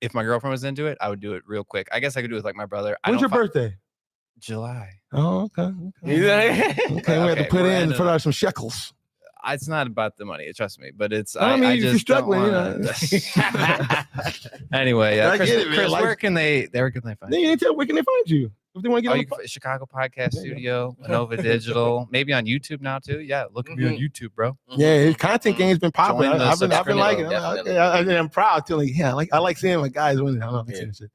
If my girlfriend was into it, I would do it real quick. I guess I could do it with like my brother. When's your birthday? July. Oh, okay. Okay, we have to Okay, put we're in ending put up. out some shekels. It's not about the money, trust me, but it's I mean, I if you're just don't struggling, you wanna- Anyway, I Chris, get it, man. Chris, Life- where can they find Then you? you need to tell where can they find you if they want to Oh, get you on can, Chicago Podcast There you Studio, Nova Digital, maybe on YouTube now too. Yeah, look at me on YouTube, bro. Yeah, his content game's been popular. Join the I've been subscription. liking it. Definitely. I'm proud to like, I like seeing my guys winning. I don't know, Yeah. shit.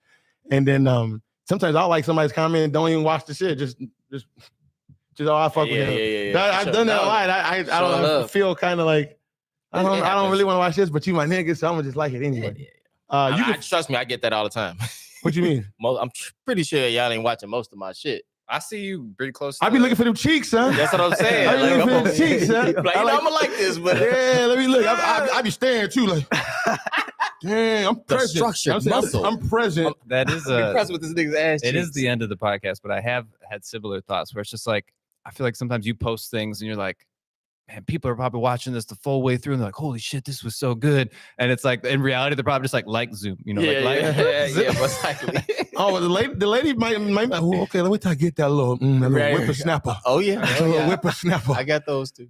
And then sometimes I like somebody's comment and don't even watch the shit. Just I fuck with him. I've done that a lot. I don't love. feel kind of like I It don't happens. really want to watch this, but you my nigga, so I'm gonna just like it anyway. You can, Trust me, I get that all the time. what you mean? I'm pretty sure y'all ain't watching most of my shit. I see you pretty close. I be looking for them cheeks, son. That's what I'm saying. I be Like, looking I'm for them cheeks, son. like, I I'm gonna like this, but Yeah, let me look. I be staring too, like, dang, I'm The present. structured I'm saying, muscle. I'm present. That is I'm impressed with this nigga's ass. It is cheeks. the end of the podcast, but I have had similar thoughts where it's just like I feel like sometimes you post things and you're like, man, people are probably watching this the full way through and they're like, holy shit, this was so good. And it's like in reality, they're probably just like Zoom, you know, yeah, most likely. Oh, the lady might oh, okay, let me try to get that little Right. whippersnapper. Oh yeah, A little whippersnapper. I got those too.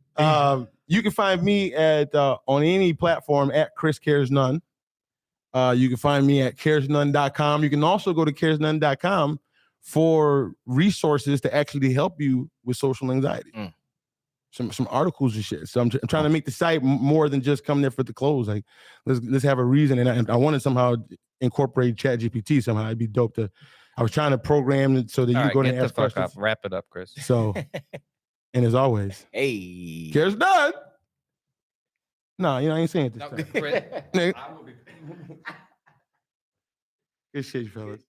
You can find me at on any platform at Chris Cares None. You can find me at caresnone.com. You can also go to caresnone.com for resources to actually help you with social anxiety. Some articles and shit. So I'm trying to make the site more than just come there for the clothes. Like let's have a reason. And I want to somehow incorporate ChatGPT somehow. It'd be dope to. I was trying to program it so that All you right, go there get and the ask fuck questions. up. Wrap it up, Chris. So, and as always, Hey. Cares None. No, I ain't saying it this time. Chris, Nigga. Good shit, fellas.